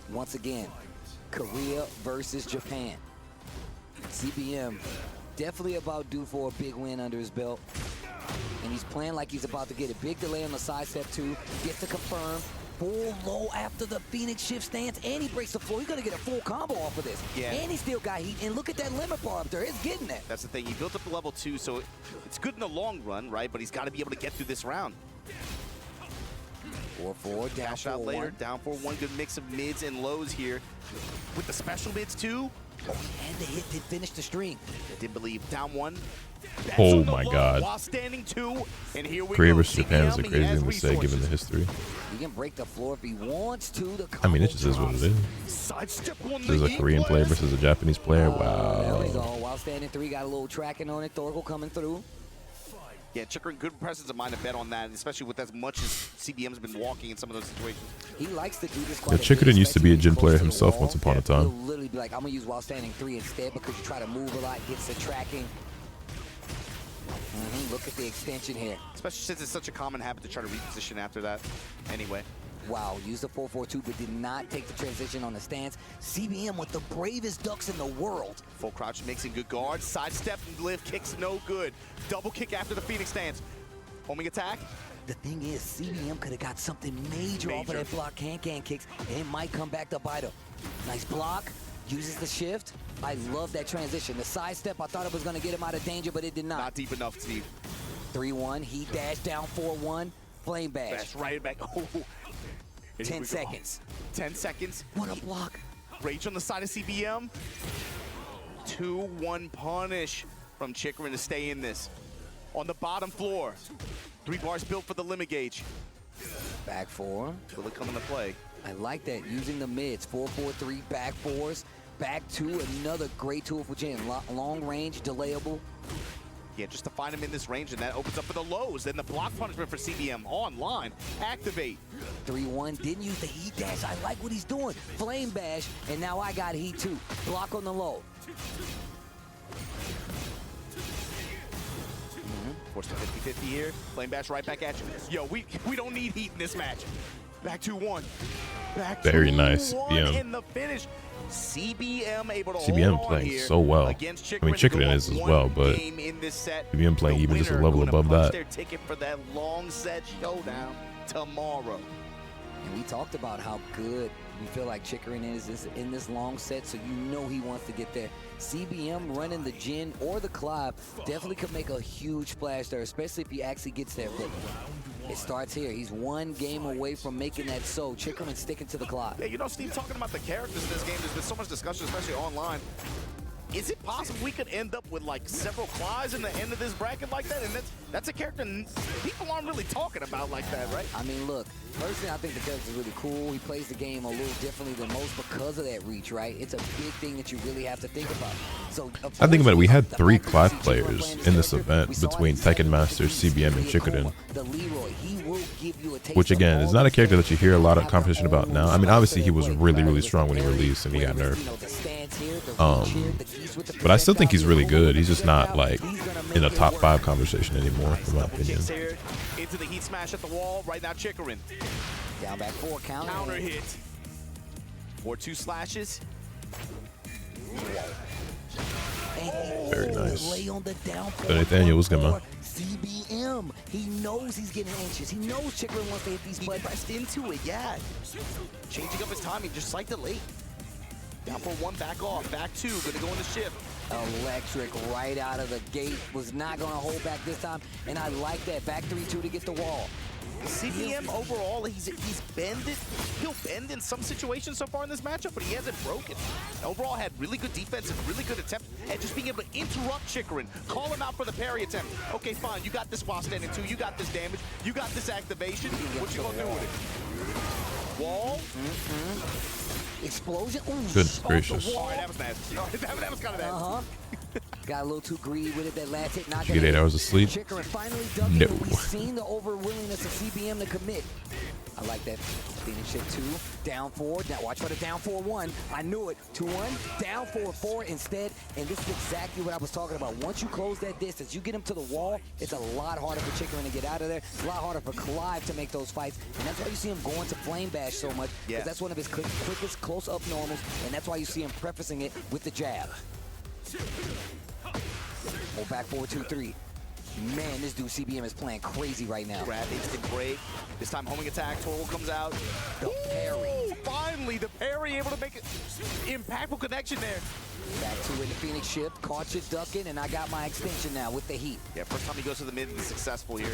Once again, Korea versus Japan. CBM definitely about due for a big win under his belt. And he's playing like he's about to get a big delay on the side step 2, gets to confirm. Full low after the Phoenix shift stance, and he breaks the floor. He's going to get a full combo off of this. Yeah. And he still got heat. And look at that limit bar up there. It's getting that. That's the thing. He built up to level 2, so it's good in the long run, right? But he's got to be able to get through this round. 4-4, down Dash out 4-1. later, down 4-1. Good mix of mids and lows here. With the special mids, too. Oh, and the hit did finish the stream. I did believe. Down 1. Oh my God. While standing 2, and here we Korea go. versus Japan is a crazy thing to say given the history. He can break the floor if he wants to. I mean, it just is what it is. This is a Korean player versus a Japanese player. Wow. There we go. While standing 3, got a little tracking on it. Thorgal coming through. Yeah, Chikorin, good presence of mind to bet on that, especially with as much as CBM's been walking in some of those situations. He likes to do this quite Chikorin used to be a Jin player himself once upon a time. He'll literally be like, I'm going to use while standing 3 instead because you try to move a lot, gets the tracking. Look at the extension here. Especially since it's such a common habit to try to reposition after that. Anyway, Wow, used the 4-4-2, but did not take the transition on the stance. CBM with the bravest ducks in the world. Full crouch makes a good guard. Sidestep and lift kicks no good. Double kick after the Phoenix stance. Homing attack. The thing is, CBM could have got something major off of that block can kicks, and it might come back to bite him. Nice block, uses the shift. I love that transition. The sidestep, I thought it was going to get him out of danger, but it did not. Not deep enough, Steve. 3-1, he dashed down 4-1, flame bash. Bash right back. Oh. 10 seconds. 10 seconds. What a block. Rage on the side of CBM. 2-1 punish from Chikrin to stay in this. On the bottom floor. 3 bars built for the limit gauge. Back 4. Will it come into play? I like that, using the mids. 4-4-3, back 4s. Back 2, another great tool for Jin. Long range, delayable. Yeah, just to find him in this range, and that opens up for the lows. Then the block punishment for CBM online. Activate. 3-1, didn't use the heat dash. I like what he's doing. Flame bash, and now I got heat too. Block on the low. Forced to 50-50 here. Flame bash right back at you. Yo, we don't need heat in this match. Back 2-1. Back Very nice. Yeah. In the finish. CBM able to CBM hold on playing here so well. I mean, Chicken is as well, but CBM playing even just a level above that. Their ticket for that long set showdown tomorrow. And we talked about how good we feel like Chikrin is in this long set, so you know he wants to get there. CBM running the Jin or the Clive definitely could make a huge splash there, especially if he actually gets there. But it starts here. He's 1 game away from making that so. Chikrin sticking to the Clive. Yeah, you know, Steve, talking about the characters in this game, there's been so much discussion, especially online. Is it possible we could end up with like several Clives in the end of this bracket like that? And that's a character people aren't really talking about like that, right? I mean, look, personally, I think the character's really cool. He plays the game a little differently than most because of that reach, right? It's a big thing that you really have to think about. So I think about it, we had 3 Clive players in this event between Tekken Masters, CBM, and Chikrin. Which again, is not a character that you hear a lot of competition about now. I mean, obviously he was really, really strong when he released and he got nerfed. But I still think he's really good. He's just not like in a top 5 conversation anymore, in my opinion. Into the heat smash at the wall. Right now, Chikrin. Down back 4, counter hit. 4-2 slashes. Very nice. Lay on the down So Nathaniel, what's good, man? CBM, he knows he's getting anxious. He knows Chikrin wants to hit these buttons. He pressed into it, yeah. Changing up his timing, just like the late. Down for 1, back off, back 2, gonna go in the shift. Electric right out of the gate, was not gonna hold back this time, and I like that. Back 3-2 to get the wall. CBM overall, he's bended. He'll bend in some situations so far in this matchup, but he hasn't broken. Overall, had really good defense and really good attempt, and just being able to interrupt Chikrin, call him out for the parry attempt. Okay, fine, you got this while standing 2, you got this damage, you got this activation. What you gonna do with it? Wall. Explosion. Ooh, Goodness gracious. All right, that was nasty. That was kind of nasty. Got a little too greedy with it. That last hit knocked Did you get 8 hours of sleep? Chikrin finally ducking. No. We've seen the overwillingness of CBM to commit. I like that. Phoenix shift 2, down 4. Now watch for the down 4-1. I knew it. 2-1, down 4-4 instead. And this is exactly what I was talking about. Once you close that distance, you get him to the wall, it's a lot harder for Chikrin to get out of there. It's a lot harder for Clive to make those fights. And that's why you see him going to flame bash so much. Because that's one of his quickest close-up normals. And that's why you see him prefacing it with the jab. Go back 4-2-3. Man, this dude CBM is playing crazy right now. Grab instant break. This time homing attack. Total comes out. The parry. Finally, the parry able to make an impactful connection there. Back to in the Phoenix shift. Caught you ducking, and I got my extension now with the heat. Yeah, first time he goes to the mid and is successful here.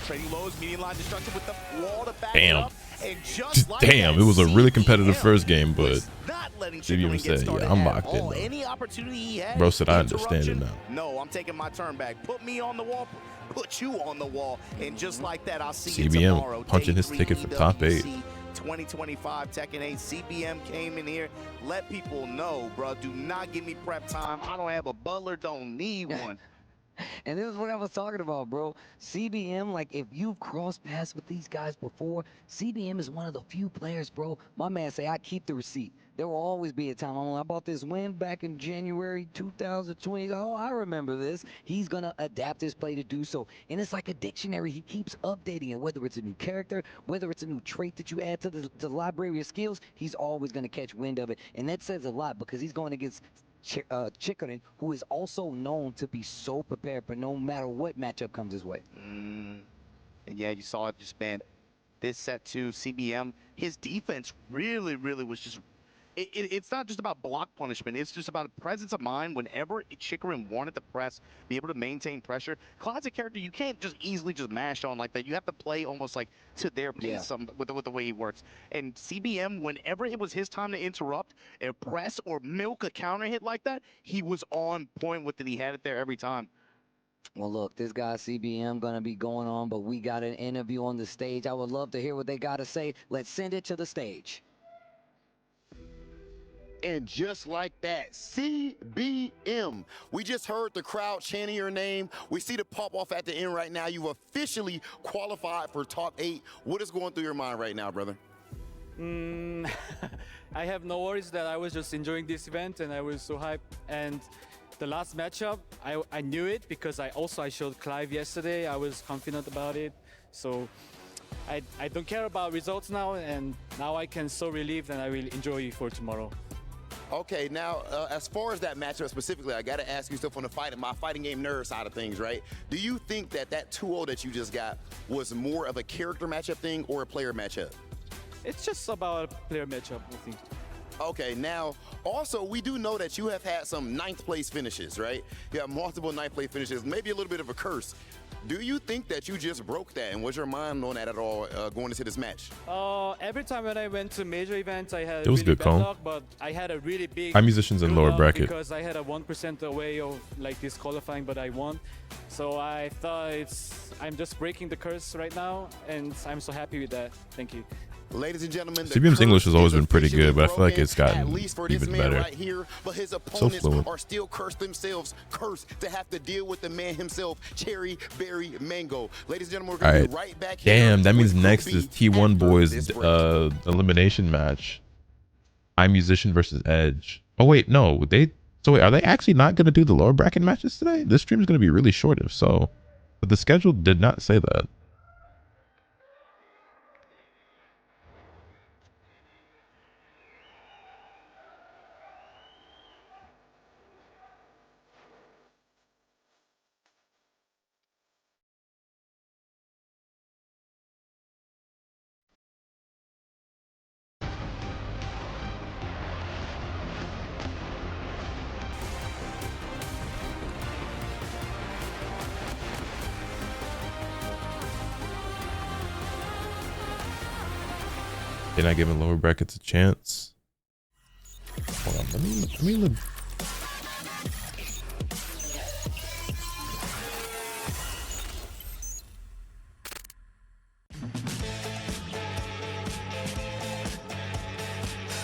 Trading lows, medium line destruction with the wall to back Damn. it up. And just like Damn, that, it was a really competitive CBM first game, but not letting CBM Chikrin get said, started yeah, I'm at locked in all. now. Any opportunity he had, Bro said, I understand it now. No, I'm taking my turn back. Put me on the wall. Put you on the wall. And just like that, I'll see you tomorrow. CBM punching his Day 3 ticket for top 8. EWC 2025 Tekken 8. CBM came in here. Let people know, bro. Do not give me prep time. I don't have a butler. Don't need one. And this is what I was talking about, bro. CBM, like, if you've crossed paths with these guys before, CBM is one of the few players, bro. My man say, I keep the receipt. There will always be a time. I bought this win back in January 2020. Oh, I remember this. He's going to adapt his play to do so. And it's like a dictionary. He keeps updating it, whether it's a new character, whether it's a new trait that you add to the library of skills, he's always going to catch wind of it. And that says a lot because he's going against Chikorin, who is also known to be so prepared for no matter what matchup comes his way. And yeah, you saw it just, man, this set too, CBM, his defense really was just, it's not just about block punishment, it's just about presence of mind. Whenever Chikorin wanted to press, be able to maintain pressure, Clive's a character you can't just easily just mash on like that. You have to play almost like to their pace with the way he works. And CBM, whenever it was his time to interrupt and press or milk a counter hit like that, he was on point with it. He had it there every time. Well, look, this guy CBM gonna be going on, but we got an interview on the stage. I would love to hear what they got to say. Let's send it to the stage. And just like that, CBM. We just heard the crowd chanting your name. We see the pop off at the end right now. You've officially qualified for top 8. What is going through your mind right now, brother? I have no worries that I was just enjoying this event and I was so hyped. And the last matchup, I knew it because I showed Clive yesterday. I was confident about it. So I don't care about results now, and now I can so relieved and I will enjoy it for tomorrow. Okay, now, as far as that matchup specifically, I got to ask you stuff on the my fighting game nerd side of things, right? Do you think that 2-0 that you just got was more of a character matchup thing or a player matchup? It's just about a player matchup, I think. Okay, now, also, we do know that you have had some 9th place finishes, right? You have multiple 9th place finishes, maybe a little bit of a curse. Do you think that you just broke that, and was your mind on that at all going into this match? Every time when I went to major events, I had it was really good bad luck, but I had a really big high musicians in lower bracket because I had a 1% away of like disqualifying, but I won. So I thought I'm just breaking the curse right now, and I'm so happy with that. Thank you. Ladies and gentlemen, CBM's English has always been pretty good, but I feel like it's gotten at least for even this man better. right here, but his opponents fluent. are still cursed themselves, cursed to have to deal with the man himself, Cherry Berry Mango. Ladies and gentlemen, we're going to be right back here. Damn, that means with next Group is B T1 Boys this break. elimination match. iMusician versus Edge. Oh wait, no, so wait, are they actually not going to do the lower bracket matches today? This stream is going to be really short if so. But the schedule did not say that. They're not giving lower brackets a chance. Hold on, let me look.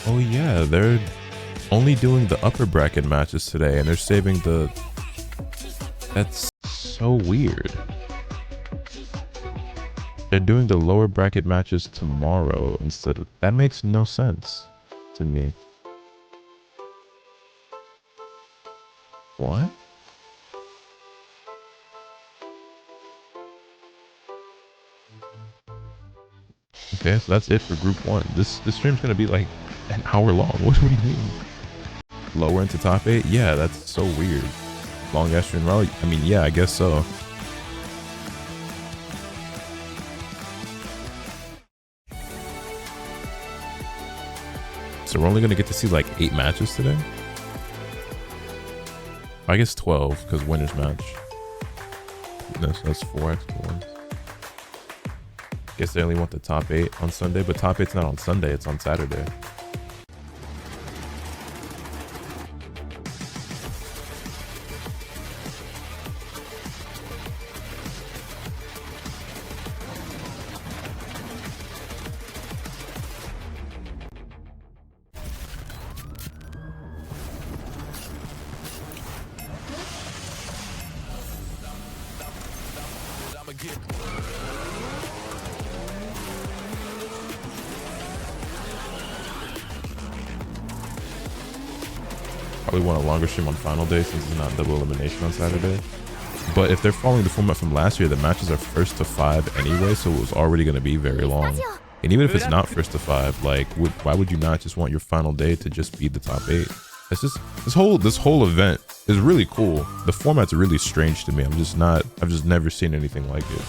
Oh yeah, they're only doing the upper bracket matches today, and they're saving the... That's so weird. They're doing the lower bracket matches tomorrow instead of... That makes no sense to me. What? Okay, so that's it for group 1. This stream's gonna be like an hour long. What do you mean? Lower into top 8? Yeah, that's so weird. Long ass stream rally? I mean, yeah, I guess so. So we're only gonna get to see like 8 matches today? I guess 12, because winner's match. That's 4 extra ones. Guess they only want the top 8 on Sunday, but top 8's not on Sunday, it's on Saturday. Probably want a longer stream on final day since it's not double elimination on Saturday. But if they're following the format from last year, the matches are 1st to 5 anyway, so it was already going to be very long. And even if it's not 1st to 5, like, why would you not just want your final day to just be the top 8? It's just this whole event is really cool. The format's really strange to me. I've just never seen anything like it.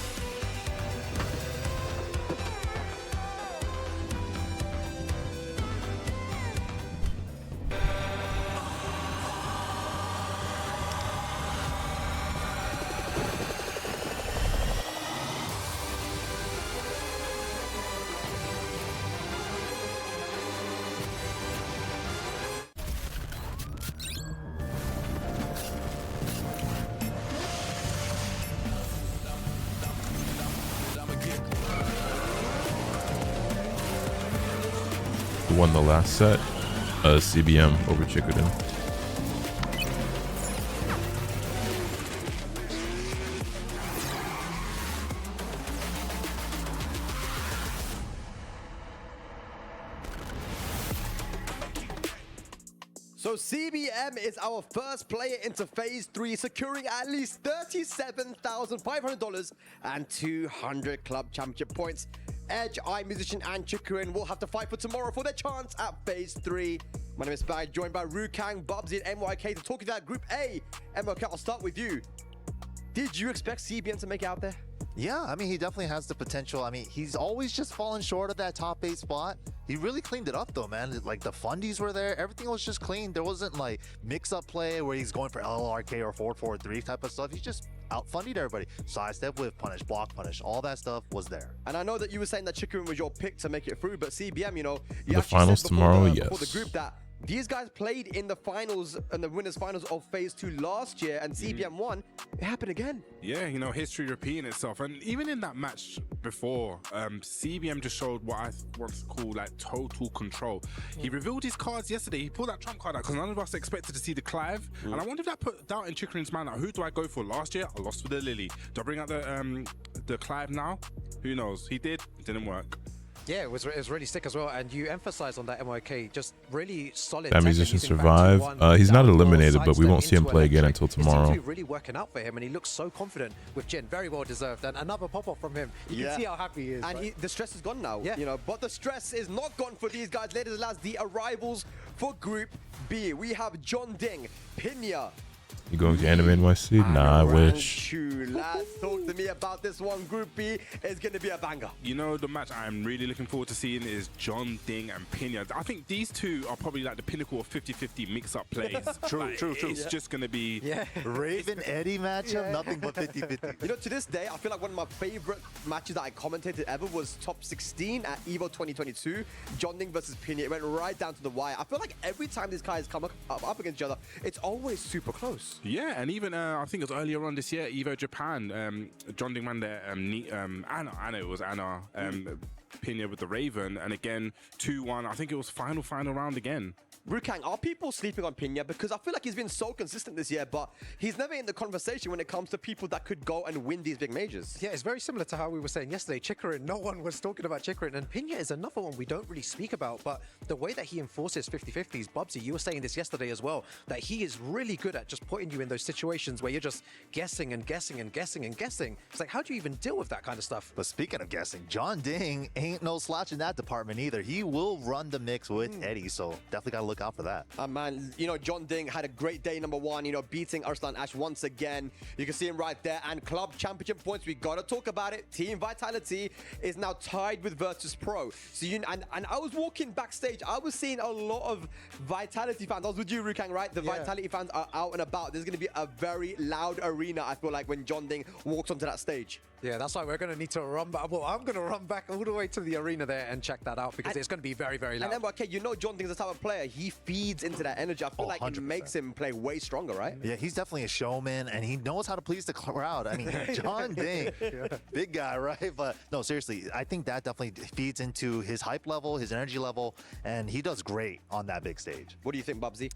Won the last set, CBM over Chikurin. So CBM is our first player into Phase 3, securing at least $37,500 and 200 club championship points. Edge, iMusician, and Chikurin will have to fight for tomorrow for their chance at Phase 3. My name is Bag, joined by Hwoarang, Bubsy, and MYK to talk about Group A. MYK, I'll start with you. Did you expect CBM to make it out there? Yeah, I mean, he definitely has the potential. I mean, he's always just fallen short of that top 8 spot. He really cleaned it up though, man. Like the fundies were there. Everything was just clean. There wasn't like mix-up play where he's going for LLRK or 4-4-3 type of stuff. He just out-fundied everybody. Sidestep, whiff punish, block punish, all that stuff was there. And I know that you were saying that Chikurin was your pick to make it through, but CBM, you know, you the finals tomorrow, yes. Before the group that these guys played in the finals and the winners finals of Phase 2 last year, and CBM won. It happened again. Yeah, you know, history repeating itself. And even in that match before, CBM just showed what I want to call like total control. He revealed his cards yesterday. He pulled that trump card out because none of us expected to see the Clive. And I wonder if that put doubt in Chikurin's mind. Like, who do I go for? Last year, I lost with the Lily. Do I bring out the Clive now? Who knows? He did. It didn't work. Yeah, it was really sick as well, and you emphasize on that MYK, just really solid. That musician survive. He's not eliminated, but we won't see him play again until tomorrow. It seems to be really working out for him, and he looks so confident with Jin. Very well deserved, and another pop-off from him. You can see how happy he is. And the stress is gone now, you know, but the stress is not gone for these guys. Ladies and lads, the arrivals for Group B. We have John Ding, Pinya. You going to Anime NYC? Nah, I wish. Lads, talk to me about this one. Group B is going to be a banger. You know, the match I'm really looking forward to seeing is John Ding and Pinya. I think these two are probably like the pinnacle of 50-50 mix-up plays. True. It's just going to be... Raven Eddie matchup, nothing but 50-50. You know, to this day, I feel like one of my favorite matches that I commentated ever was Top 16 at EVO 2022. John Ding versus Pinya. It went right down to the wire. I feel like every time these guys come up against each other, it's always super close. Yeah, and even I think it was earlier on this year, Evo Japan, John Ding man there, Anna, it was Anna, Pinya with the Raven, and again, 2-1, I think it was final round again. Hwoarang, are people sleeping on Pinya? Because I feel like he's been so consistent this year, but he's never in the conversation when it comes to people that could go and win these big majors. Yeah, it's very similar to how we were saying yesterday. Chikurin, no one was talking about Chikurin, and Pinya is another one we don't really speak about, but the way that he enforces 50-50s, Bubsy, you were saying this yesterday as well, that he is really good at just putting you in those situations where you're just guessing and guessing and guessing and guessing. It's like, how do you even deal with that kind of stuff? But speaking of guessing, John Ding ain't no slouch in that department either. He will run the mix with Eddie, so definitely gotta look out for that. Man, you know, John Ding had a great day, #1, you know, beating Arslan Ash once again. You can see him right there. And club championship points, we gotta talk about it. Team Vitality is now tied with Virtus Pro. So and I was walking backstage, I was seeing a lot of Vitality fans. I was with you, Hwoarang, right? The Vitality fans are out and about. There's gonna be a very loud arena, I feel like, when John Ding walks onto that stage. Yeah, that's why we're going to need to run back. Well, I'm going to run back all the way to the arena there and check that out because it's going to be very, very loud. And then, okay, you know John Ding's the type of player. He feeds into that energy. I feel like 100%. It makes him play way stronger, right? Yeah, he's definitely a showman, and he knows how to please the crowd. I mean, John Ding, big guy, right? But no, seriously, I think that definitely feeds into his hype level, his energy level, and he does great on that big stage. What do you think, Bubsy?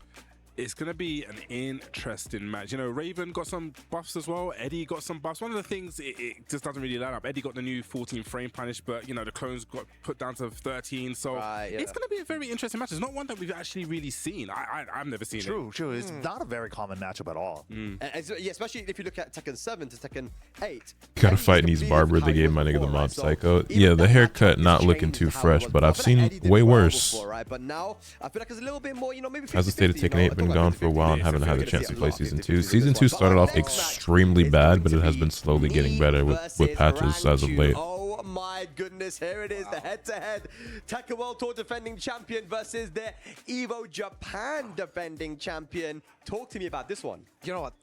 It's going to be an interesting match. You know, Raven got some buffs as well. Eddie got some buffs. One of the things, it just doesn't really line up. Eddie got the new 14 frame punish, but, you know, the clones got put down to 13. So it's going to be a very interesting match. It's not one that we've actually really seen. I've never seen it. True. It's not a very common matchup at all. Yeah, especially if you look at Tekken 7 to Tekken 8. Gotta fight Knees Barber. They gave my nigga the Mob Psycho. Yeah, the haircut not looking too fresh, but I've seen way worse. But now I feel like it's a little bit more, you know, maybe. Has the state of Tekken 8 been gone for a while and haven't had a chance to play Season 2? Season 2 started off extremely bad, but it has been slowly getting better with patches as of late. Oh my goodness, here it is, the head-to-head Tekken World Tour defending champion versus the Evo Japan defending champion. Talk to me about this one. You know what?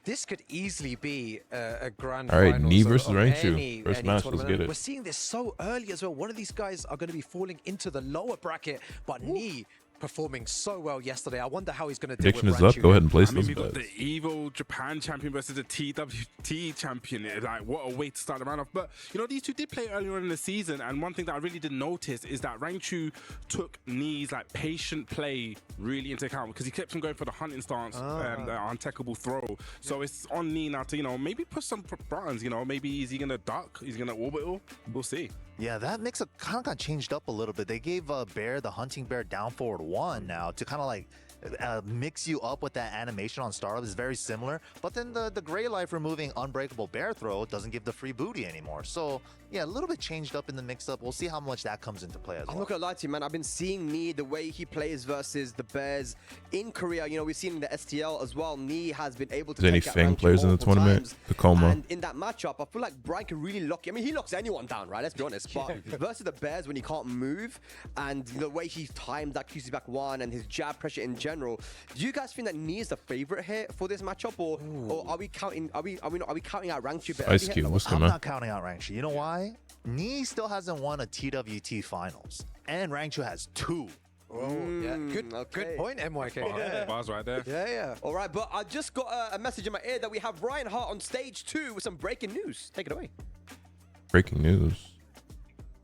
This could easily be a grand All right, finals Knee versus of Rangchu. First match, let's get it. We're seeing this so early as well. One of these guys are going to be falling into the lower bracket, but Knee performing so well yesterday. I wonder how he's going to deal with Prediction is up. Go ahead and place those we got bets. the Evo Japan champion versus the TWT champion. Like, what a way to start the round off. But, you know, these two did play earlier on in the season, and one thing that I really did notice is that Rangchu took Knee's, like, patient play really into account, because he kept on going for the hunting stance, the untackable throw. So it's on Knee now to, you know, maybe push some buttons, you know, maybe is he going to duck? He's going to orbital? We'll see. Yeah, that mix-up kind of got changed up a little bit. They gave Bear the hunting bear down forward 1 now to kind of like mix you up with that animation on startup is very similar. But then the Gray Life removing unbreakable bear throw doesn't give the free booty anymore. So yeah, a little bit changed up in the mix-up. We'll see how much that comes into play as well. I'm not gonna lie to you, man. I've been seeing Knee, the way he plays versus the Bears in Korea. You know, we've seen in the STL as well. Knee has been able to. Is there any Fang players in the tournament? Tacoma. And in that matchup, I feel like Brian can really lock. I mean, he locks anyone down, right? Let's be honest. But versus the Bears, when he can't move, and the way he timed that QC back 1 and his jab pressure in general, do you guys think that Knee is the favorite here for this matchup, or are we counting? Are we counting out Rangchu? Ice Cube, what's I'm not counting out Rangchu. You know why? Knee still hasn't won a TWT finals, and Rangchu has 2. Yeah, good point, MYK. Bars right there. Yeah. All right, but I just got a message in my ear that we have Ryan Hart on stage 2 with some breaking news. Take it away. Breaking news.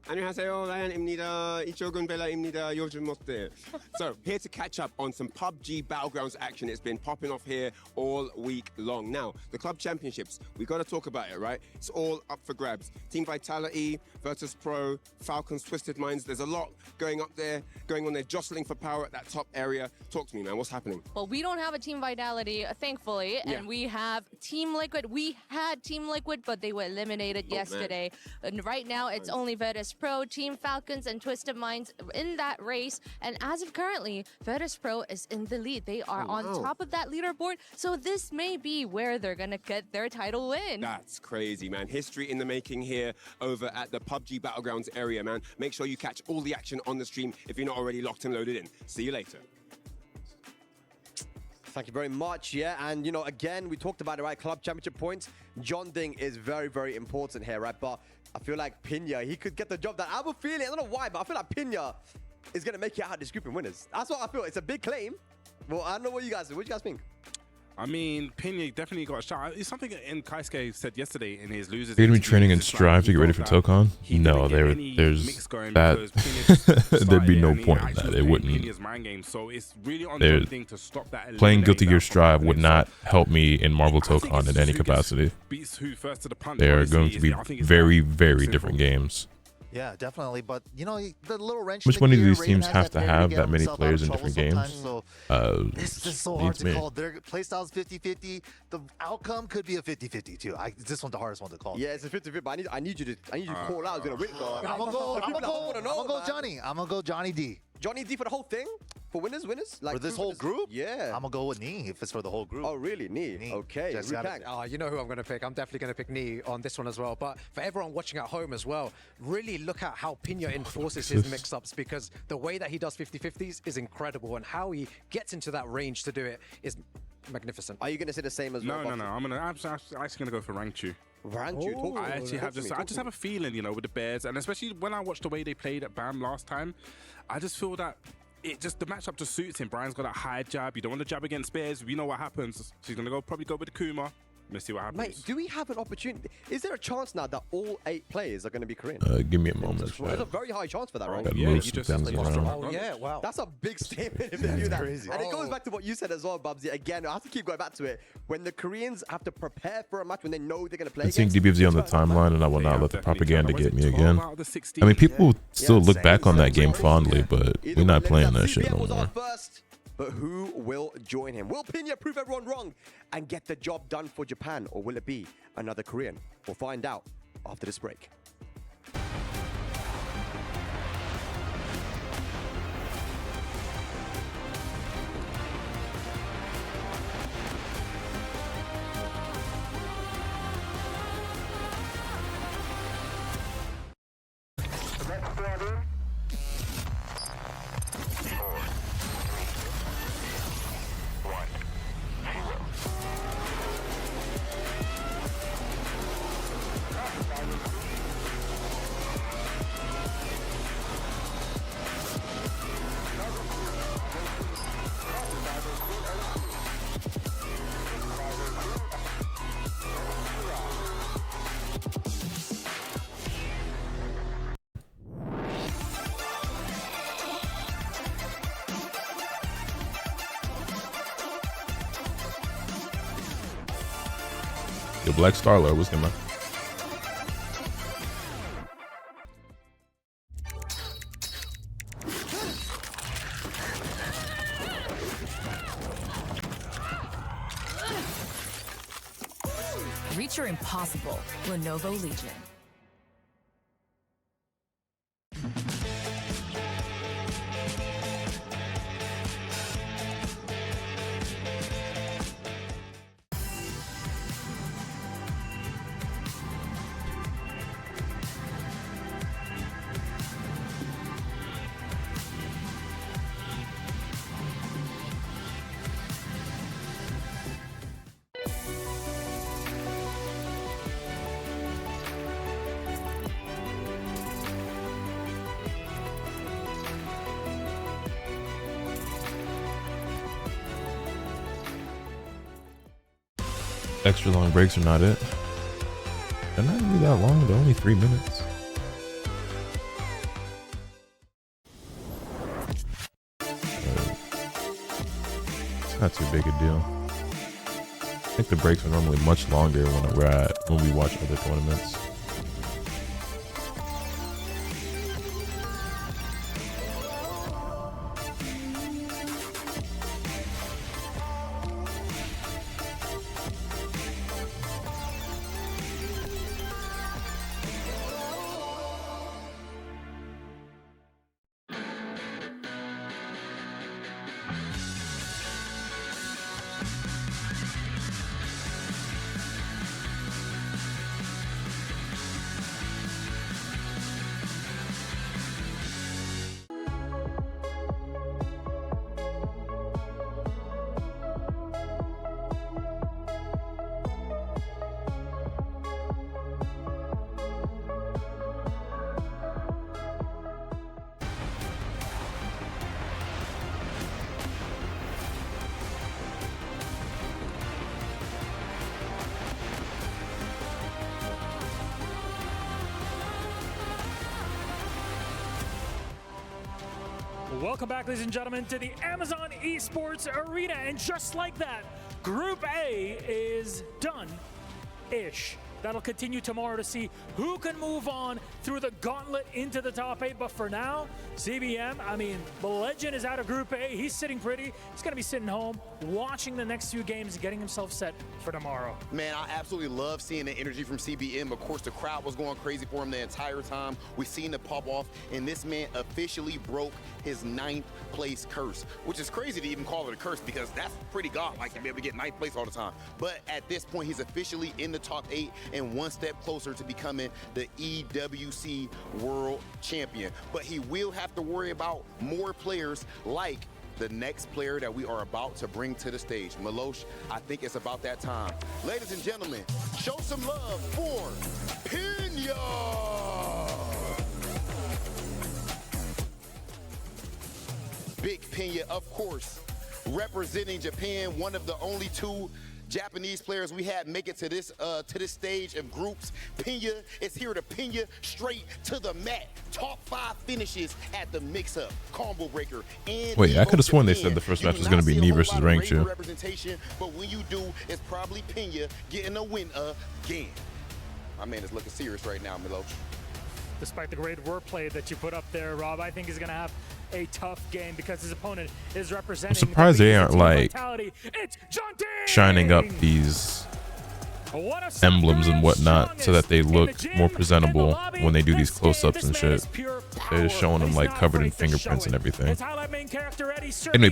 안녕하세요, 라이언입니다. 이쪽은 벨라입니다. 요즘 어때? So, here to catch up on some PUBG Battlegrounds action. It's been popping off here all week long. Now, the club championships, we got to talk about it, right? It's all up for grabs. Team Vitality, Virtus Pro, Falcons, Twisted Minds. There's a lot going on there, jostling for power at that top area. Talk to me, man. What's happening? Well, we don't have a Team Vitality, thankfully, and we have Team Liquid. We had Team Liquid, but they were eliminated yesterday. And right now, it's only Virtus Pro, Team Falcons, and Twisted Minds in that race. And as of currently, Virtus Pro is in the lead. They are on top of that leaderboard. So this may be where they're going to get their title win. That's crazy, man. History in the making here over at the PUBG Battlegrounds area, man. Make sure you catch all the action on the stream if you're not already locked and loaded in. See you later. Thank you very much. Yeah, and you know, again, we talked about it, right? Club championship points. John Ding is very, very important here, right? But I feel like Pina, he could get the job done. I have a feeling, I don't know why, but I feel like Pina is going to make it out of this group and winners. That's what I feel. It's a big claim. Well, I don't know what you guys think. I mean, Pena definitely got a shot. It's something Kaisuke said yesterday in his losers. They're going to be training and Strive to get ready for Tokon? No, there's that. There'd be no point in that. It wouldn't. So it's really on something to stop that. Playing Guilty Gear Strive would not help me in Marvel Tokon in any capacity. They are going to be very, very different games. Yeah, definitely. But, you know, the little wrench. Which one of these teams have to have that many players in different games? So it's just so hard to call. Their playstyle's 50-50. The outcome could be a 50-50 too. This one's the hardest one to call. Yeah, it's a 50-50. But I need you to call out who's gonna win. I'm gonna go Johnny. I'm gonna go Johnny D. Johnny D for the whole thing? For winners? Like for this whole group? Yeah. I'm gonna go with Knee if it's for the whole group. Oh, really? Knee. Okay. You know who I'm going to pick. I'm definitely going to pick Knee on this one as well. But for everyone watching at home as well, really look at how Pina enforces his mix-ups, because the way that he does 50-50s is incredible, and how he gets into that range to do it is magnificent. Are you going to say the same as well? No. I'm actually going to go for Rangchu. Rangchu? I just have a feeling, you know, with the Bears, and especially when I watched the way they played at BAM last time, I just feel that the matchup just suits him. Brian's got that high jab. You don't want to jab against Bears. We know what happens. So he's going to probably go with the Kuma. Let's see what happens. Mate, do we have an opportunity? Is there a chance now that all 8 players are going to be Korean? Give me a moment. There's a very high chance for that, right? Gotta yeah, move you some just- things around. Oh, yeah, wow. That's a big statement if they do that. crazy. And it goes back to what you said as well, Bubsy. Again, I have to keep going back to it. When the Koreans have to prepare for a match, when they know they're going to play I'm seeing against, DBFZ on the timeline, and I will They not have let the definitely propaganda turned. get me 12 again. out of the 16. I mean, people still look back on that game same. fondly, but Either we're not way, playing let's that see. shit CBM no was more. on first, but who will join him? Will Pinya prove everyone wrong and get the job done for Japan, or will it be another Korean? We'll find out after this break. Yo, Black Starlord, what's good, man? Reach your impossible. Lenovo Legion. Extra long breaks are not it. They're not really that long. They're only 3 minutes. It's not too big a deal. I think the breaks are normally much longer when we watch other tournaments. Welcome back, ladies and gentlemen, to the Amazon Esports Arena. And just like that, Group A is done-ish. That'll continue tomorrow to see who can move on through the gauntlet into the top 8. But for now, CBM, I mean, the legend is out of Group A. He's sitting pretty. He's going to be sitting home, watching the next few games, getting himself set for tomorrow. Man, I absolutely love seeing the energy from CBM. Of course, the crowd was going crazy for him the entire time. We've seen it pop off, and this man officially broke his 9th place curse, which is crazy to even call it a curse because that's pretty godlike to be able to get 9th place all the time. But at this point, he's officially in the top 8 and one step closer to becoming the EWC World Champion. But he will have to worry about more players like the next player that we are about to bring to the stage. Milosh, I think it's about that time. Ladies and gentlemen, show some love for Pinya! Big Pinya, of course, representing Japan, one of the only 2 Japanese players we had make it to this stage of groups. Pena is here to pin you straight to the mat. Top 5 finishes at the mix-up, combo breaker. And wait, I could have sworn they said the first match was going to be Knee versus Rangchu. But when you do, it's probably Pena getting a win again. My man is looking serious right now, Milo. Despite the great wordplay that you put up there, Rob, I think he's going to have a tough game because his opponent is representing. I'm surprised they aren't like shining up these emblems and whatnot so that they look more presentable when they do these close-ups and shit. They're just showing them like covered in fingerprints and everything. Anyway,